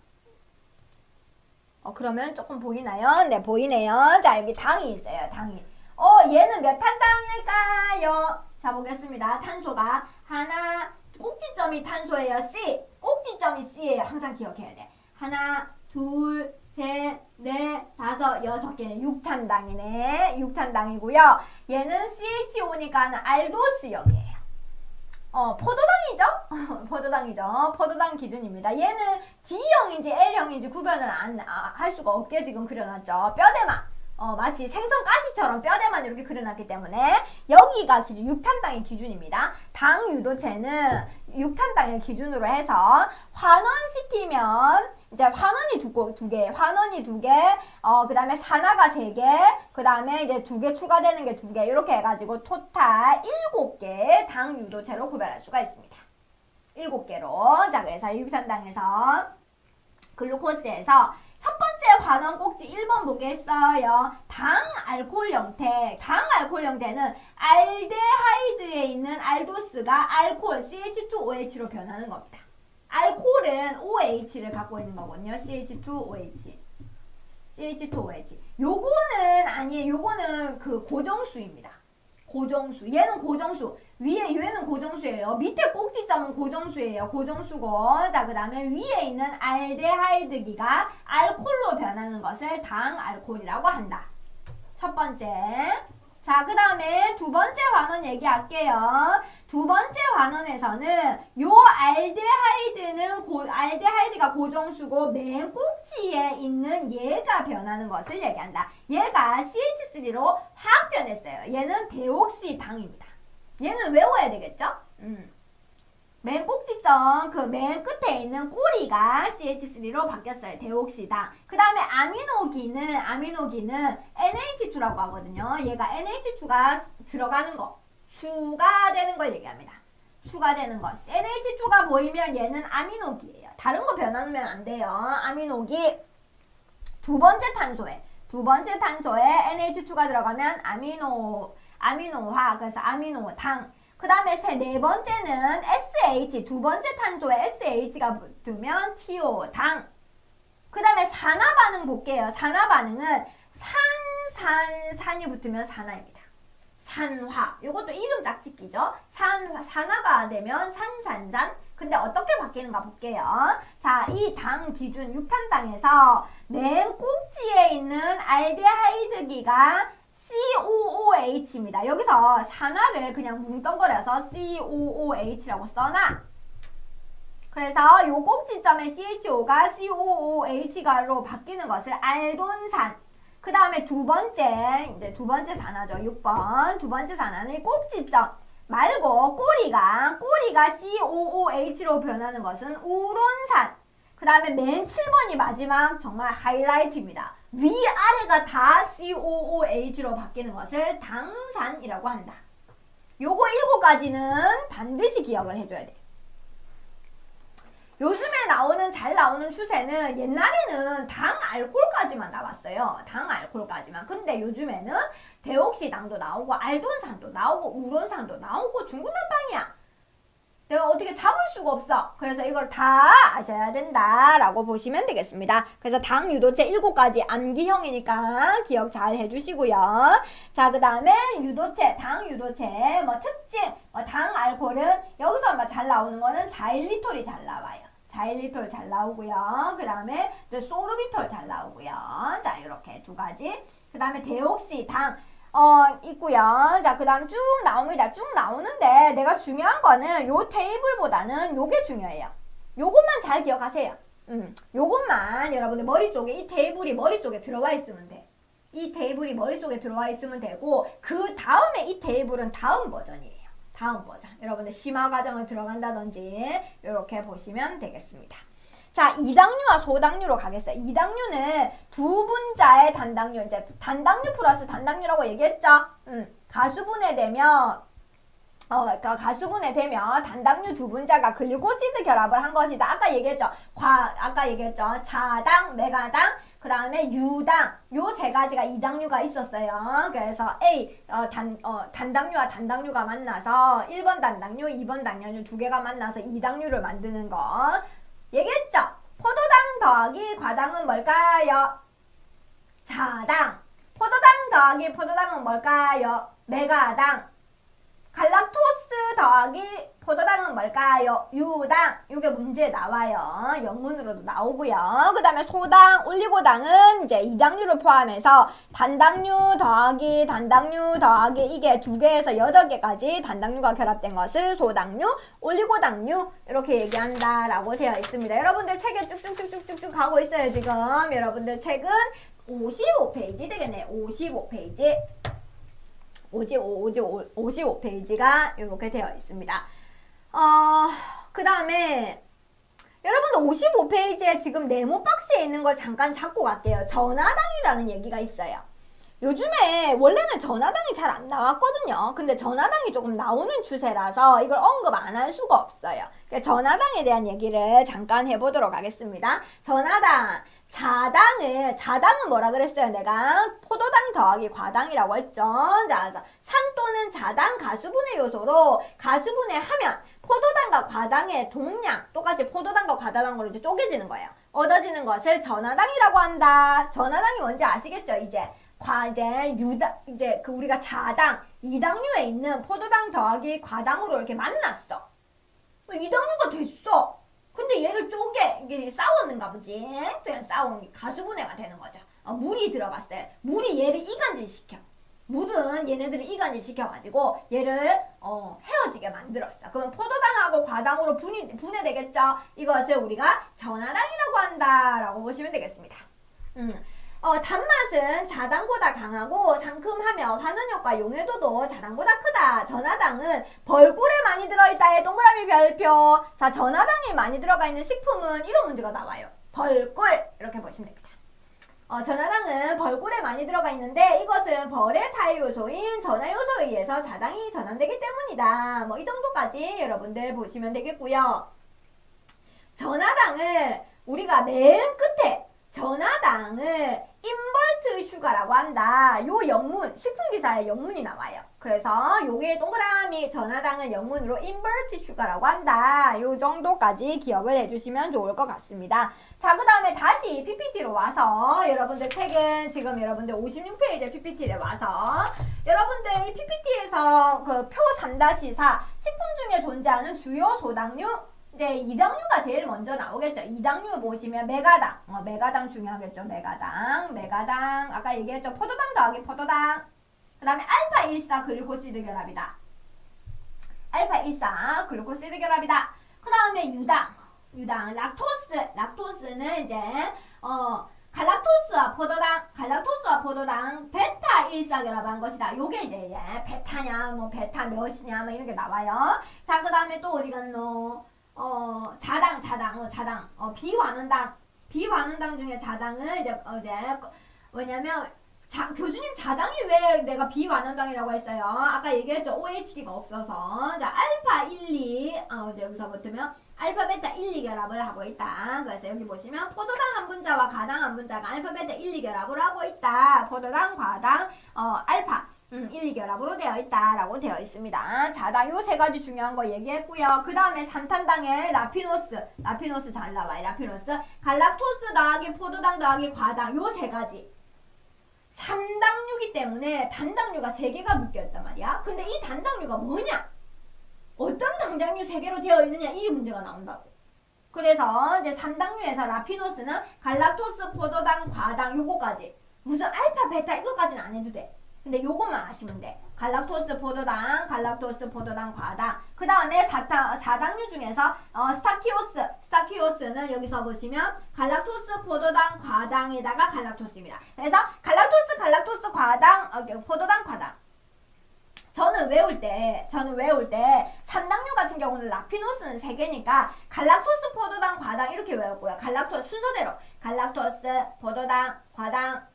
그러면 조금 보이나요? 네, 보이네요. 자, 여기 당이 있어요. 당이. 얘는 몇 탄당일까요? 자, 보겠습니다. 탄소가 하나, 꼭지점이 탄소예요. C. 꼭지점이 C예요. 항상 기억해야 돼. 하나, 둘, 셋, 넷, 다섯, 여섯 개. 6탄당이네. 6탄당이고요. 얘는 CHO니까 알도스역이에요. 포도당이죠? 포도당이죠. 포도당 기준입니다. 얘는 D형인지 L형인지 구별을 할 수가 없게 지금 그려놨죠. 뼈대만. 마치 생선 가시처럼 뼈대만 이렇게 그려놨기 때문에 여기가 기준, 6탄당의 기준입니다. 당 유도체는 6탄당을 기준으로 해서 환원시키면 이제 환원이 두 개, 환원이 두 개, 그 다음에 산화가 3개, 그 다음에 이제 2개 추가되는 게 2개, 이렇게 해가지고 토탈 7개 당 유도체로 구별할 수가 있습니다. 7개로. 자, 그래서 6탄당에서 글루코스에서 첫 번째 환원 꼭지 1번 보겠어요. 당 알코올 형태. 당 알코올 형태는 알데하이드에 있는 알도스가 알코올 CH2OH로 변하는 겁니다. 알코올은 OH를 갖고 있는 거거든요. CH2OH. CH2OH. 요거는 아니에요. 요거는 그 고정수입니다. 고정수. 얘는 고정수. 얘는 고정수예요. 밑에 꼭지점은 고정수예요. 고정수고. 자, 그 다음에 위에 있는 알데하이드기가 알코올로 변하는 것을 당 알코올이라고 한다. 첫 번째. 자, 그 다음에 두 번째 환원 얘기할게요. 두 번째 환원에서는 요 알데하이드가 고정수고 맨 꼭지에 있는 얘가 변하는 것을 얘기한다. 얘가 CH3로 화학 변했어요. 얘는 데옥시당입니다. 얘는 외워야 되겠죠? 맨 꼭지점 그 맨 끝에 있는 꼬리가 CH3로 바뀌었어요. 데옥시당. 그 다음에 아미노기는 NH2라고 하거든요. 얘가 NH2가 들어가는 거, 추가되는 걸 얘기합니다. 추가되는 것. NH2가 보이면 얘는 아미노기예요. 다른 거 변하면 안 돼요. 아미노기. 두 번째 탄소에 NH2가 들어가면 아미노화, 그래서 아미노당. 그 다음에 네 번째는 SH, 두 번째 탄소에 SH가 붙으면 TO당. 그 다음에 산화 반응 볼게요. 산화 반응은 산이 붙으면 산화입니다. 산화. 이것도 이름 짝짓기죠. 산화가 되면 산산산. 근데 어떻게 바뀌는가 볼게요. 자, 이 당 기준 6탄당에서 맨 꼭지에 있는 알데하이드기가 COOH입니다. 여기서 산화를 그냥 뭉뚱그려서 COOH라고 써놔. 그래서 요 꼭지점에 CHO가 COOH로 바뀌는 것을 알돈산. 그 다음에 두 번째 산화죠. 6번. 두 번째 산화는 꼭지점 말고 꼬리가 COOH로 변하는 것은 우론산. 그 다음에 맨 7번이 마지막 정말 하이라이트입니다. 위아래가 다 COOH로 바뀌는 것을 당산이라고 한다. 요거 7가지는 반드시 기억을 해줘야 돼. 요즘에 잘 나오는 추세는 옛날에는 당 알코올까지만 나왔어요. 당 알코올까지만. 근데 요즘에는 데옥시당도 나오고 알돈산도 나오고 우론산도 나오고 중구난방이야. 내가 어떻게 잡을 수가 없어. 그래서 이걸 다 아셔야 된다라고 보시면 되겠습니다. 그래서 당 유도체 7가지 암기형이니까 기억 잘 해주시고요. 자, 그 다음에 유도체, 당 유도체 뭐 특징, 당 알코올은 여기서 잘 나오는 거는 자일리톨이 잘 나와요. 자일리톨 잘 나오고요. 그 다음에 소르비톨 잘 나오고요. 자, 이렇게 2가지. 그 다음에 데옥시, 당 있고요. 자, 그 다음 쭉 나옵니다. 쭉 나오는데 내가 중요한 거는 요 테이블보다는 요게 중요해요. 요것만 잘 기억하세요. 요것만 여러분들 머릿속에 이 테이블이 머릿속에 들어와 있으면 돼. 이 테이블이 머릿속에 들어와 있으면 되고 그 다음에 이 테이블은 다음 버전이에요. 다음 버전. 여러분들 심화 과정을 들어간다든지 이렇게 보시면 되겠습니다. 자, 이당류와 소당류로 가겠어요. 이당류는 두 분자의 단당류, 이제 단당류 플러스 단당류라고 얘기했죠? 가수분해 되면 가수분해 되면 단당류 두 분자가 글루코시드 결합을 한 것이다. 아까 얘기했죠? 자당, 메가당, 그 다음에 유당, 요 3가지가 이당류가 있었어요. 그래서 단당류와 단당류가 만나서 1번 단당류, 2번 단당류 2개가 만나서 이당류를 만드는 거. 얘기했죠? 포도당 더하기 과당은 뭘까요? 자당. 포도당 더하기 포도당은 뭘까요? 메가당. 갈락토스 더하기 포도당은 뭘까요? 유당. 이게 문제에 나와요. 영문으로도 나오고요. 그 다음에 소당, 올리고당은 이제 이당류를 포함해서 단당류 더하기 단당류 더하기 이게 2개에서 8개까지 단당류가 결합된 것을 소당류, 올리고당류 이렇게 얘기한다라고 되어 있습니다. 여러분들 책에 쭉쭉쭉쭉쭉 가고 있어요. 지금 여러분들 책은 55페이지 되겠네요. 55페이지. 55페이지가 이렇게 되어 있습니다. 그 다음에 여러분들 55페이지에 지금 네모 박스에 있는 걸 잠깐 잡고 갈게요. 전하당이라는 얘기가 있어요. 요즘에 원래는 전하당이 잘 안 나왔거든요. 근데 전하당이 조금 나오는 추세라서 이걸 언급 안 할 수가 없어요. 그러니까 전하당에 대한 얘기를 잠깐 해보도록 하겠습니다. 전하당. 자당은 뭐라 그랬어요? 내가 포도당 더하기 과당이라고 했죠. 자, 산 또는 자당 가수분해 요소로 가수분해하면 포도당과 과당의 동량, 똑같이 포도당과 과당으로 이제 쪼개지는 거예요. 얻어지는 것을 전하당이라고 한다. 전하당이 뭔지 아시겠죠? 이제 우리가 자당, 이당류에 있는 포도당 더하기 과당으로 이렇게 만났어. 이당류가 됐어. 근데 얘를 이게 싸웠는가 보지. 그냥 싸운 가수분해가 되는 거죠. 물이 들어갔어요. 물이 얘를 이간질시켜. 물은 얘네들을 이간질시켜가지고 얘를 헤어지게 만들었어. 그러면 포도당하고 과당으로 분해되겠죠. 이것을 우리가 전하당이라고 한다라고 보시면 되겠습니다. 단맛은 자당보다 강하고 상큼하며 환원효과 용해도도 자당보다 크다. 전하당은 벌꿀에 많이 들어있다의 동그라미 별표. 자, 전하당이 많이 들어가 있는 식품은 이런 문제가 나와요. 벌꿀 이렇게 보시면 됩니다. 전하당은 벌꿀에 많이 들어가 있는데 이것은 벌의 타유 요소인 전하요소에 의해서 자당이 전환되기 때문이다. 뭐 이 정도까지 여러분들 보시면 되겠고요. 전하당을 우리가 맨 끝에 전하당을 인버트 슈가라고 한다. 요 영문, 식품기사에 영문이 나와요. 그래서 요게 동그라미 전하당을 영문으로 인버트 슈가라고 한다. 요 정도까지 기억을 해주시면 좋을 것 같습니다. 자, 그 다음에 다시 PPT로 와서 여러분들 책은 지금 여러분들 56페이지 PPT에 와서 여러분들 이 PPT에서 그 표 3-4 식품 중에 존재하는 주요 소당류 이제 이당류가 제일 먼저 나오겠죠. 이당류 보시면 메가당, 메가당 중요하겠죠. 메가당, 아까 얘기했죠. 포도당 더하기 포도당. 그 다음에 알파-1,4 글루코시드 결합이다. 알파-1,4 글루코시드 결합이다. 그 다음에 유당, 락토스는 이제 갈락토스와 포도당, 베타-1,4 결합한 것이다. 요게 이제 베타냐, 뭐 베타 몇이냐, 뭐 이런 게 나와요. 자, 그 다음에 또 어디 갔노? 자당, 비환원당 중에 자당은 이제 뭐냐면 교수님 자당이 왜 내가 비환원당이라고 했어요? 아까 얘기했죠. OH기가 없어서. 자, 알파 1, 2 여기서 보면 알파 베타 1, 2 결합을 하고 있다. 그래서 여기 보시면 포도당 한 분자와 가당 한 분자가 알파 베타 1, 2 결합을 하고 있다. 포도당, 과당, 알파 1, 2 결합 결합으로 되어 있다라고 되어 있습니다. 자, 나 요 세 가지 중요한 거 얘기했고요. 그 다음에 3탄당의 라피노스 잘 나와요. 라피노스, 갈락토스 더하기 포도당 더하기 과당, 요 세 가지. 3당류기 때문에 단당류가 3개가 묶여있단 말이야. 근데 이 단당류가 뭐냐? 어떤 단당류 3개로 되어 있느냐? 이 문제가 나온다고. 그래서 이제 3당류에서 라피노스는 갈락토스, 포도당, 과당 요거까지. 무슨 알파, 베타 이거까지는 안 해도 돼. 근데 요것만 아시면 돼. 갈락토스, 포도당, 과당. 그 다음에 4당류 중에서 스타키오스는 여기서 보시면 갈락토스, 포도당, 과당에다가 갈락토스입니다. 그래서 갈락토스, 과당, 포도당, 과당. 저는 외울 때 3당류 같은 경우는 라피노스는 3개니까 갈락토스, 포도당, 과당 이렇게 외웠고요. 갈락토스 순서대로 갈락토스, 포도당, 과당.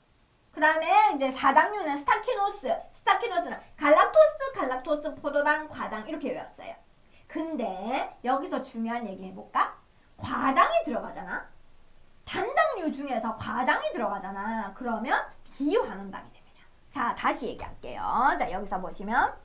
그 다음에 이제 4당류는 스타키노스는 갈락토스, 포도당, 과당 이렇게 외웠어요. 근데 여기서 중요한 얘기 해볼까? 과당이 들어가잖아. 단당류 중에서 과당이 들어가잖아. 그러면 비환원당이 됩니다. 자, 다시 얘기할게요. 자, 여기서 보시면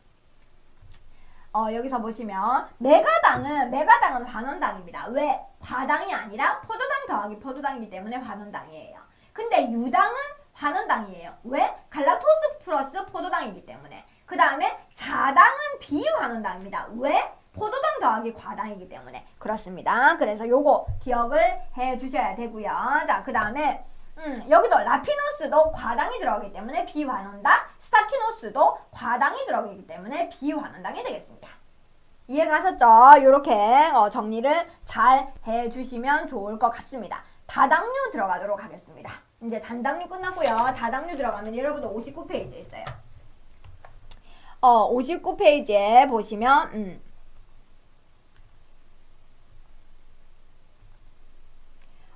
메가당은 환원당입니다. 왜? 과당이 아니라 포도당 더하기 포도당이기 때문에 환원당이에요. 근데 유당은 환원당이에요. 왜? 갈락토스 플러스 포도당이기 때문에. 그 다음에 자당은 비환원당입니다. 왜? 포도당 더하기 과당이기 때문에. 그렇습니다. 그래서 요거 기억을 해 주셔야 되고요. 자, 그 다음에 여기도 라피노스도 과당이 들어가기 때문에 비환원당, 스타키노스도 과당이 들어가기 때문에 비환원당이 되겠습니다. 이해가셨죠? 요렇게 정리를 잘 해주시면 좋을 것 같습니다. 다당류 들어가도록 하겠습니다. 이제 단당류 끝났고요. 다당류 들어가면 여러분들 59페이지에 있어요. 59페이지에 보시면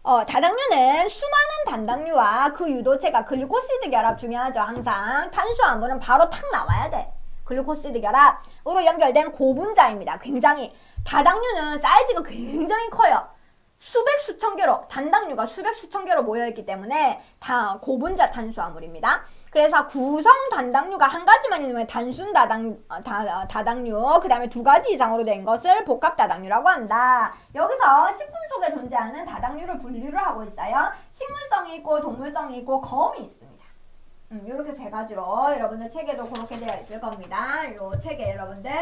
다당류는 수많은 단당류와 그 유도체가 글루코시드 결합 중요하죠. 항상 탄수화물은 바로 탁 나와야 돼. 글루코시드 결합으로 연결된 고분자입니다. 굉장히 다당류는 사이즈가 굉장히 커요. 수백 수천 개로, 단당류가 수백 수천 개로 모여있기 때문에 다 고분자 탄수화물입니다. 그래서 구성 단당류가 한 가지만 있는 단순 다당류, 그 다음에 2가지 이상으로 된 것을 복합 다당류라고 한다. 여기서 식품 속에 존재하는 다당류를 분류를 하고 있어요. 식물성이 있고 동물성이 있고 검이 있습니다. 이렇게 3가지로 여러분들 책에도 그렇게 되어 있을 겁니다. 요 책에 여러분들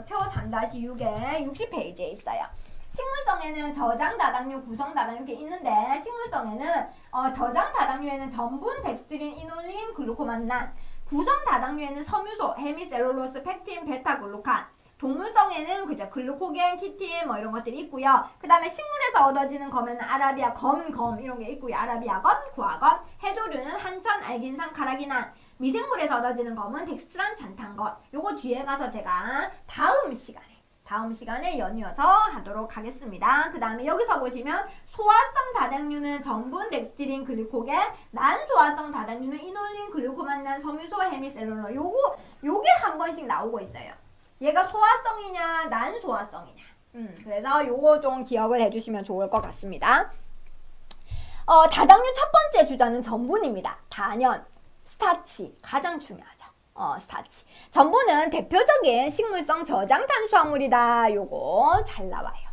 표 3-6에 60페이지에 있어요. 식물성에는 저장 다당류, 구성 다당류 이렇게 있는데 식물성에는 저장 다당류에는 전분, 덱스트린, 이놀린, 글루코만난, 구성 다당류에는 섬유소, 헤미셀룰로스, 펙틴, 베타글루칸, 동물성에는 그죠 글루코겐, 키틴 뭐 이런 것들이 있고요. 그 다음에 식물에서 얻어지는 검에는 아라비아 검 이런 게 있고요. 아라비아 검, 구아검, 해조류는 한천, 알긴산, 카라기난, 미생물에서 얻어지는 검은 덱스트란, 잔탄검. 요거 뒤에 가서 제가 다음 시간에 연이어서 하도록 하겠습니다. 그 다음에 여기서 보시면 소화성 다당류는 전분, 덱스트린, 글루코겐, 난소화성 다당류는 이놀린, 글루코만난, 섬유소, 헤미셀룰러. 요게 한 번씩 나오고 있어요. 얘가 소화성이냐 난소화성이냐. 그래서 요거 좀 기억을 해주시면 좋을 것 같습니다. 다당류 첫 번째 주자는 전분입니다. 단연, 스타치 가장 중요하죠. 스타치. 전분은 대표적인 식물성 저장 탄수화물이다. 요거 잘 나와요.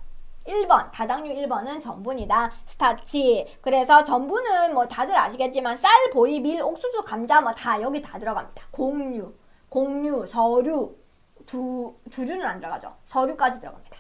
1번, 다당류 1번은 전분이다. 스타치. 그래서 전분은 뭐 다들 아시겠지만 쌀, 보리, 밀, 옥수수, 감자 뭐 다 여기 다 들어갑니다. 곡류, 서류. 두류는 안 들어가죠. 서류까지 들어갑니다.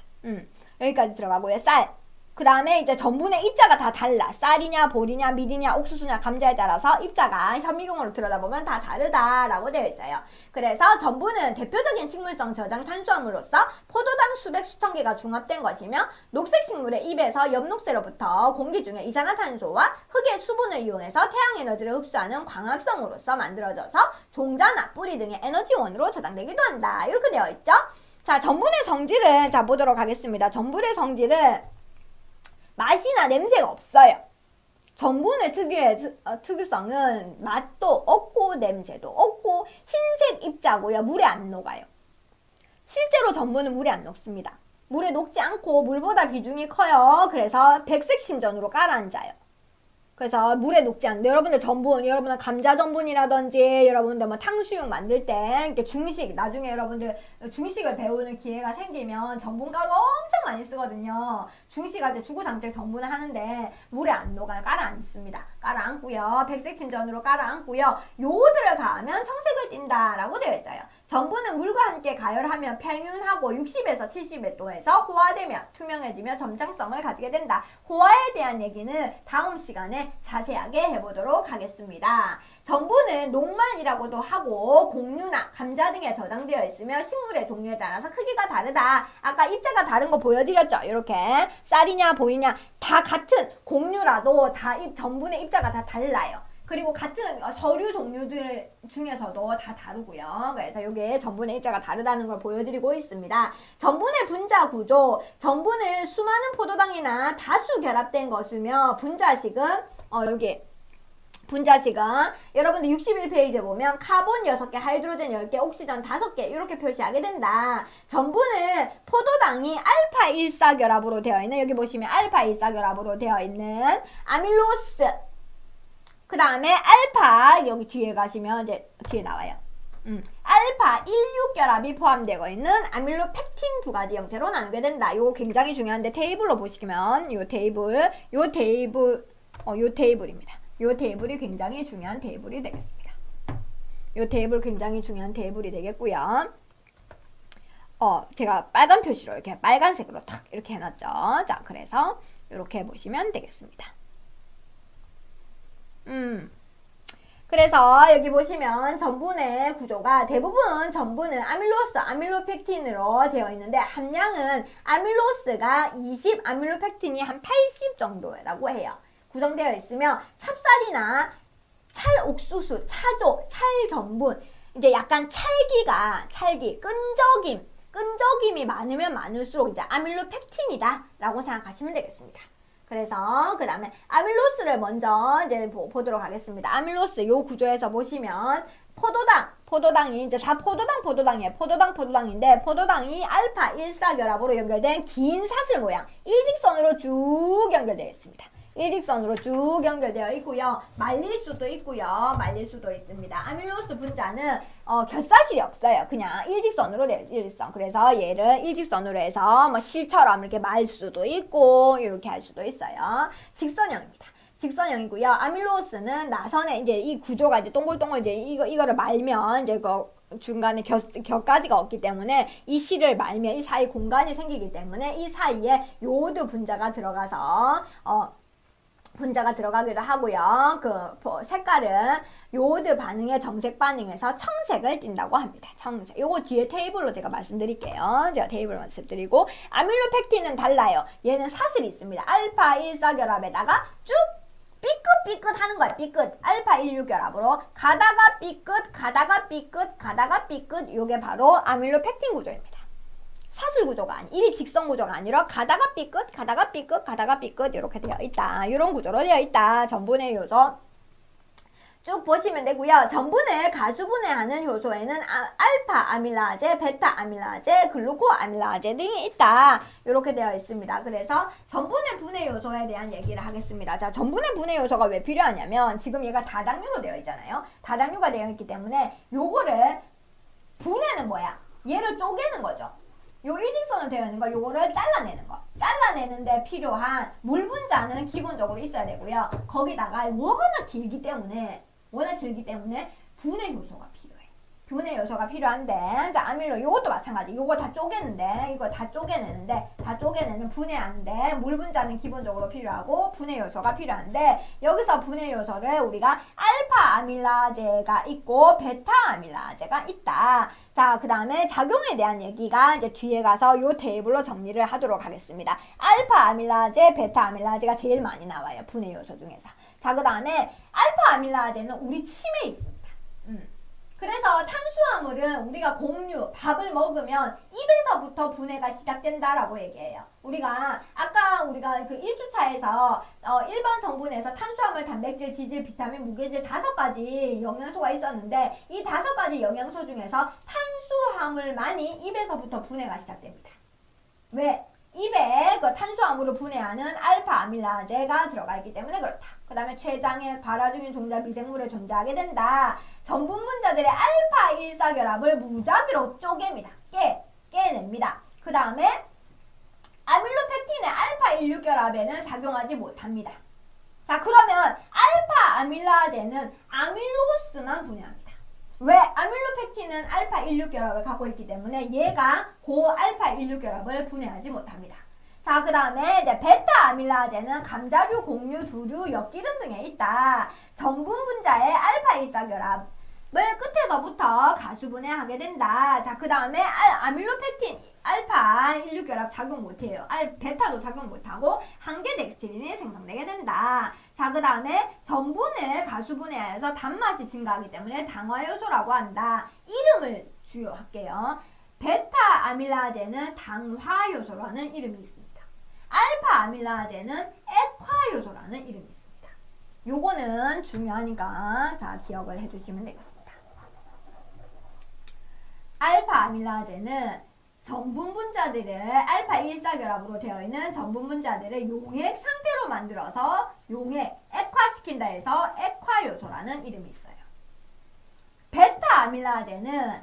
여기까지 들어가고요. 쌀. 그 다음에 이제 전분의 입자가 다 달라. 쌀이냐, 보리냐, 밀이냐, 옥수수냐, 감자에 따라서 입자가 현미경으로 들여다보면 다 다르다라고 되어 있어요. 그래서 전분은 대표적인 식물성 저장 탄수화물로서 포도당 수백 수천 개가 중합된 것이며 녹색 식물의 잎에서 엽록새로부터 공기 중에 이산화탄소와 흙의 수분을 이용해서 태양 에너지를 흡수하는 광합성으로서 만들어져서 종자나 뿌리 등의 에너지원으로 저장되기도 한다. 이렇게 되어 있죠. 자, 전분의 성질을 보도록 하겠습니다. 전분의 성질은 맛이나 냄새가 없어요. 전분의 특유성은 맛도 없고 냄새도 없고 흰색 입자고요. 물에 안 녹아요. 실제로 전분은 물에 안 녹습니다. 물에 녹지 않고 물보다 비중이 커요. 그래서 백색 침전으로 가라앉아요. 그래서 물에 녹지 않는데 여러분들 전분, 여러분들 감자 전분이라든지 여러분들 뭐 탕수육 만들 때 이렇게 중식, 나중에 여러분들 중식을 배우는 기회가 생기면 전분가루 엄청 많이 쓰거든요. 중식할 때 주구장창 전분을 하는데 물에 안 녹아요. 깔아앉습니다. 깔아앉고요. 백색 침전으로 깔아앉고요. 요들을 가하면 청색을 띈다 라고 되어 있어요. 전분은 물과 함께 가열하면 평균하고 60에서 70의 도에서 호화되며 투명해지며 점장성을 가지게 된다. 호화에 대한 얘기는 다음 시간에 자세하게 해보도록 하겠습니다. 전분은 녹말이라고도 하고 곡류나 감자 등에 저장되어 있으며 식물의 종류에 따라서 크기가 다르다. 아까 입자가 다른 거 보여드렸죠? 이렇게 쌀이냐 보이냐 다 같은 곡류라도 다 전분의 입자가 다 달라요. 그리고 같은 서류 종류들 중에서도 다 다르고요. 그래서 이게 전분의 입자가 다르다는 걸 보여드리고 있습니다. 전분의 분자 구조, 전분은 수많은 포도당이나 다수 결합된 것이며 분자식은 여기 분자식은 여러분들 61페이지에 보면 카본 6개, 하이드로젠 10개, 옥시전 5개 이렇게 표시하게 된다. 전분은 포도당이 알파 1사결합으로 되어 있는, 여기 보시면 알파 1사결합으로 되어 있는 아밀로스, 그 다음에 알파, 여기 뒤에 가시면 이제 뒤에 나와요. 알파 16결합이 포함되어 있는 아밀로펙틴 두 가지 형태로 나누게 된다. 이거 굉장히 중요한데 테이블로 보시면 요 테이블입니다. 요 테이블이 굉장히 중요한 테이블이 되겠습니다. 요 테이블 굉장히 중요한 테이블이 되겠고요. 제가 빨간 표시로 이렇게 빨간색으로 탁 이렇게 해놨죠. 자, 그래서 이렇게 보시면 되겠습니다. 그래서 여기 보시면 전분의 구조가 대부분 전분은 아밀로스, 아밀로펙틴으로 되어 있는데 함량은 아밀로스가 20, 아밀로펙틴이 한 80 정도라고 해요. 구성되어 있으며 찹쌀이나 찰옥수수, 차조, 찰전분, 이제 약간 끈적임이 많으면 많을수록 이제 아밀로펙틴이다 라고 생각하시면 되겠습니다. 그래서 그 다음에 아밀로스를 먼저 이제 보도록 하겠습니다. 아밀로스 요 구조에서 보시면 포도당이 이제 다 포도당이에요. 포도당인데 포도당이 알파 1사결합으로 연결된 긴 사슬 모양 일직선으로 쭉 연결되어 있습니다. 일직선으로 쭉 연결되어 있고요. 말릴 수도 있습니다. 아밀로스 분자는 결사실이 없어요. 그냥 일직선으로 되어 있어요. 일직선. 그래서 얘를 일직선으로 해서 뭐 실처럼 이렇게 말 수도 있고 이렇게 할 수도 있어요. 직선형입니다. 직선형이고요. 아밀로스는 나선에 이제 이 구조가 이제 동글동글 이제 이거를 말면 이제 중간에 곁가지가 없기 때문에 이 실을 말면 이 사이 공간이 생기기 때문에 이 사이에 요오드 분자가 들어가서 분자가 들어가기도 하고요. 그 색깔은 요오드 반응의 정색 반응에서 청색을 띈다고 합니다. 청색. 요거 뒤에 테이블로 제가 말씀드릴게요. 제가 테이블로 말씀드리고 아밀로펙틴은 달라요. 얘는 사슬이 있습니다. 알파 1사결합에다가 쭉 삐끗 하는 거야. 삐끗. 알파 16결합으로 가다가 삐끗 요게 바로 아밀로펙틴 구조입니다. 사슬 구조가 일직선 구조가 아니라 가다가 삐끗 이렇게 되어 있다. 이런 구조로 되어 있다. 전분의 요소 쭉 보시면 되고요. 전분을 가수분해하는 효소에는 알파 아밀라제, 베타 아밀라제, 글루코 아밀라제 등이 있다. 이렇게 되어 있습니다. 그래서 전분의 분해 요소에 대한 얘기를 하겠습니다. 자, 전분의 분해 요소가 왜 필요하냐면 지금 얘가 다당류로 되어 있잖아요. 다당류가 되어 있기 때문에 요거를 분해는 뭐야? 얘를 쪼개는 거죠. 요 일직선으로 되어 있는 거 요거를 잘라내는 거. 잘라내는데 필요한 물 분자는 기본적으로 있어야 되고요. 거기다가 워낙 길기 때문에 분해 요소가 필요해. 분해 요소가 필요한데 자, 아밀로 요것도 마찬가지. 요거 다 쪼개는데 이거 다 쪼개내는 분해하는데 물 분자는 기본적으로 필요하고 분해 요소가 필요한데 여기서 분해 요소를 우리가 알파 아밀라제가 있고 베타 아밀라제가 있다. 자, 그 다음에 작용에 대한 얘기가 이제 뒤에 가서 요 테이블로 정리를 하도록 하겠습니다. 알파 아밀라제, 베타 아밀라제가 제일 많이 나와요. 분해 요소 중에서. 자, 그 다음에 알파 아밀라제는 우리 침에 있습니다. 그래서 탄수화물은 우리가 곡류, 밥을 먹으면 입에서부터 분해가 시작된다라고 얘기해요. 아까 우리가 그 1주차에서 일반 성분에서 탄수화물, 단백질, 지질, 비타민, 무게질 5가지 영양소가 있었는데 이 5가지 영양소 중에서 탄수화물만이 입에서부터 분해가 시작됩니다. 왜? 입에 그 탄수화물을 분해하는 알파 아밀라제가 들어가 있기 때문에 그렇다. 그 다음에 췌장에 발화중인 종자 미생물에 존재하게 된다. 전분 분자들의 알파 일사결합을 무작위로 쪼갭니다. 깨냅니다. 그 다음에 아밀로펙틴의 알파 16결합에는 작용하지 못합니다. 자, 그러면 알파 아밀라제는 아밀로스만 분해합니다. 왜? 아밀로펙틴은 알파 16결합을 갖고 있기 때문에 얘가 고 알파 16결합을 분해하지 못합니다. 자, 그 다음에 이제 베타 아밀라제는 감자류, 곡류, 두류, 엿기름 등에 있다. 전분 분자의 알파 일사결합을 끝에서부터 가수분해하게 된다. 자, 그 다음에 아밀로펙틴 알파 16결합 작용 못해요. 베타도 작용 못하고 한계 덱스트린이 생성되게 된다. 자, 그 다음에 전분을 가수분해하여서 단맛이 증가하기 때문에 당화효소라고 한다. 이름을 주요할게요. 베타 아밀라제는 당화효소라는 이름이 있습니다. 알파 아밀라제는 액화효소라는 이름이 있습니다. 요거는 중요하니까 자, 기억을 해주시면 되겠습니다. 알파 아밀라제는 전분 분자들을 알파 1사결합으로 되어 있는 전분 분자들을 용액 상태로 만들어서 용액, 액화시킨다 해서 액화효소라는 이름이 있어요. 베타 아밀라제는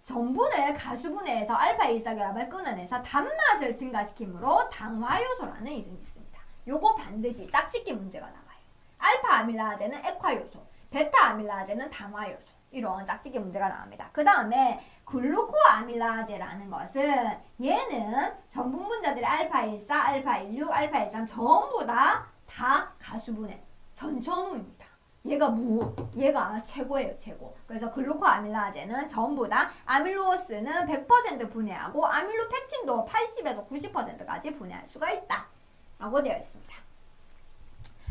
전분을 가수분해해서 알파 1사결합을 끊어내서 단맛을 증가시키므로 당화효소라는 이름이 있습니다. 요거 반드시 짝짓기 문제가 나와요. 알파 아밀라제는 액화효소, 베타 아밀라제는 당화효소. 이런 짝짓기 문제가 나옵니다. 그 다음에 글루코아밀라제라는 것은 얘는 전분 분자들의 알파14, 알파16, 알파13 전부 다 가수분해 전천후입니다. 얘가 최고예요, 최고. 그래서 글루코아밀라제는 전부 다 아밀로스는 100% 분해하고 아밀로펙틴도 80에서 90%까지 분해할 수가 있다 라고 되어 있습니다.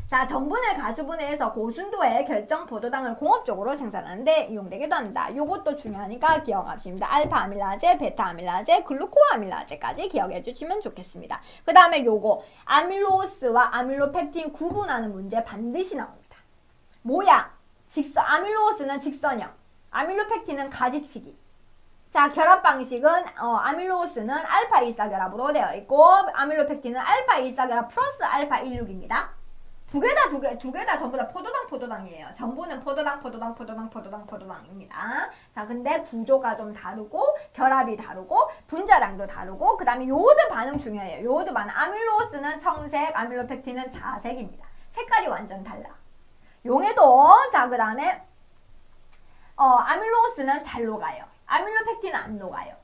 자, 전분을 가수분해해서 고순도의 결정 포도당을 공업적으로 생산하는데 이용되기도 한다. 요것도 중요하니까 기억하십니다. 알파 아밀라제, 베타 아밀라제, 글루코아 아밀라제까지 기억해 주시면 좋겠습니다. 그 다음에 요거 아밀로스와 아밀로펙틴 구분하는 문제 반드시 나옵니다. 뭐야? 아밀로스는 직선형, 아밀로펙틴은 가지치기. 자, 결합 방식은 아밀로스는 알파 1사결합으로 되어 있고 아밀로펙틴은 알파 1사결합 플러스 알파 16입니다. 두 개 다 전부 다 포도당이에요. 전부는 포도당입니다. 자, 근데 구조가 좀 다르고, 결합이 다르고, 분자량도 다르고, 그 다음에 요오드 반응 중요해요. 요오드 반응. 아밀로스는 청색, 아밀로펙틴은 자색입니다. 색깔이 완전 달라. 용해도, 자, 그 다음에, 아밀로스는 잘 녹아요. 아밀로펙틴은 안 녹아요.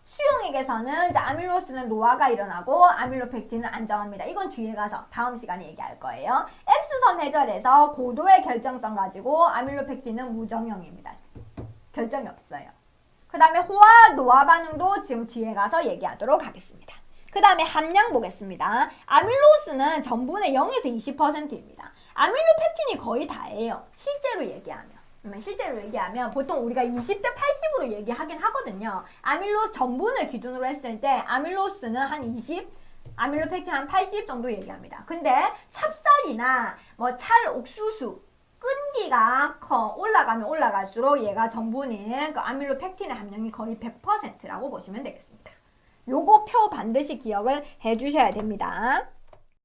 수용액에서는 이제 아밀로스는 노화가 일어나고 아밀로펙틴은 안정합니다. 이건 뒤에 가서 다음 시간에 얘기할 거예요. X선 회절에서 고도의 결정성 가지고 아밀로펙틴은 무정형입니다. 결정이 없어요. 그 다음에 호화, 노화 반응도 지금 뒤에 가서 얘기하도록 하겠습니다. 그 다음에 함량 보겠습니다. 아밀로스는 전분의 0에서 20%입니다. 아밀로펙틴이 거의 다예요. 실제로 얘기하면 보통 우리가 20대 80으로 얘기하긴 하거든요. 아밀로스 전분을 기준으로 했을 때 아밀로스는 한 20, 아밀로펙틴 한 80 정도 얘기합니다. 근데 찹쌀이나 뭐 찰옥수수 끈기가 올라가면 올라갈수록 얘가 전분인 그 아밀로펙틴의 함량이 거의 100%라고 보시면 되겠습니다. 요거 표 반드시 기억을 해주셔야 됩니다.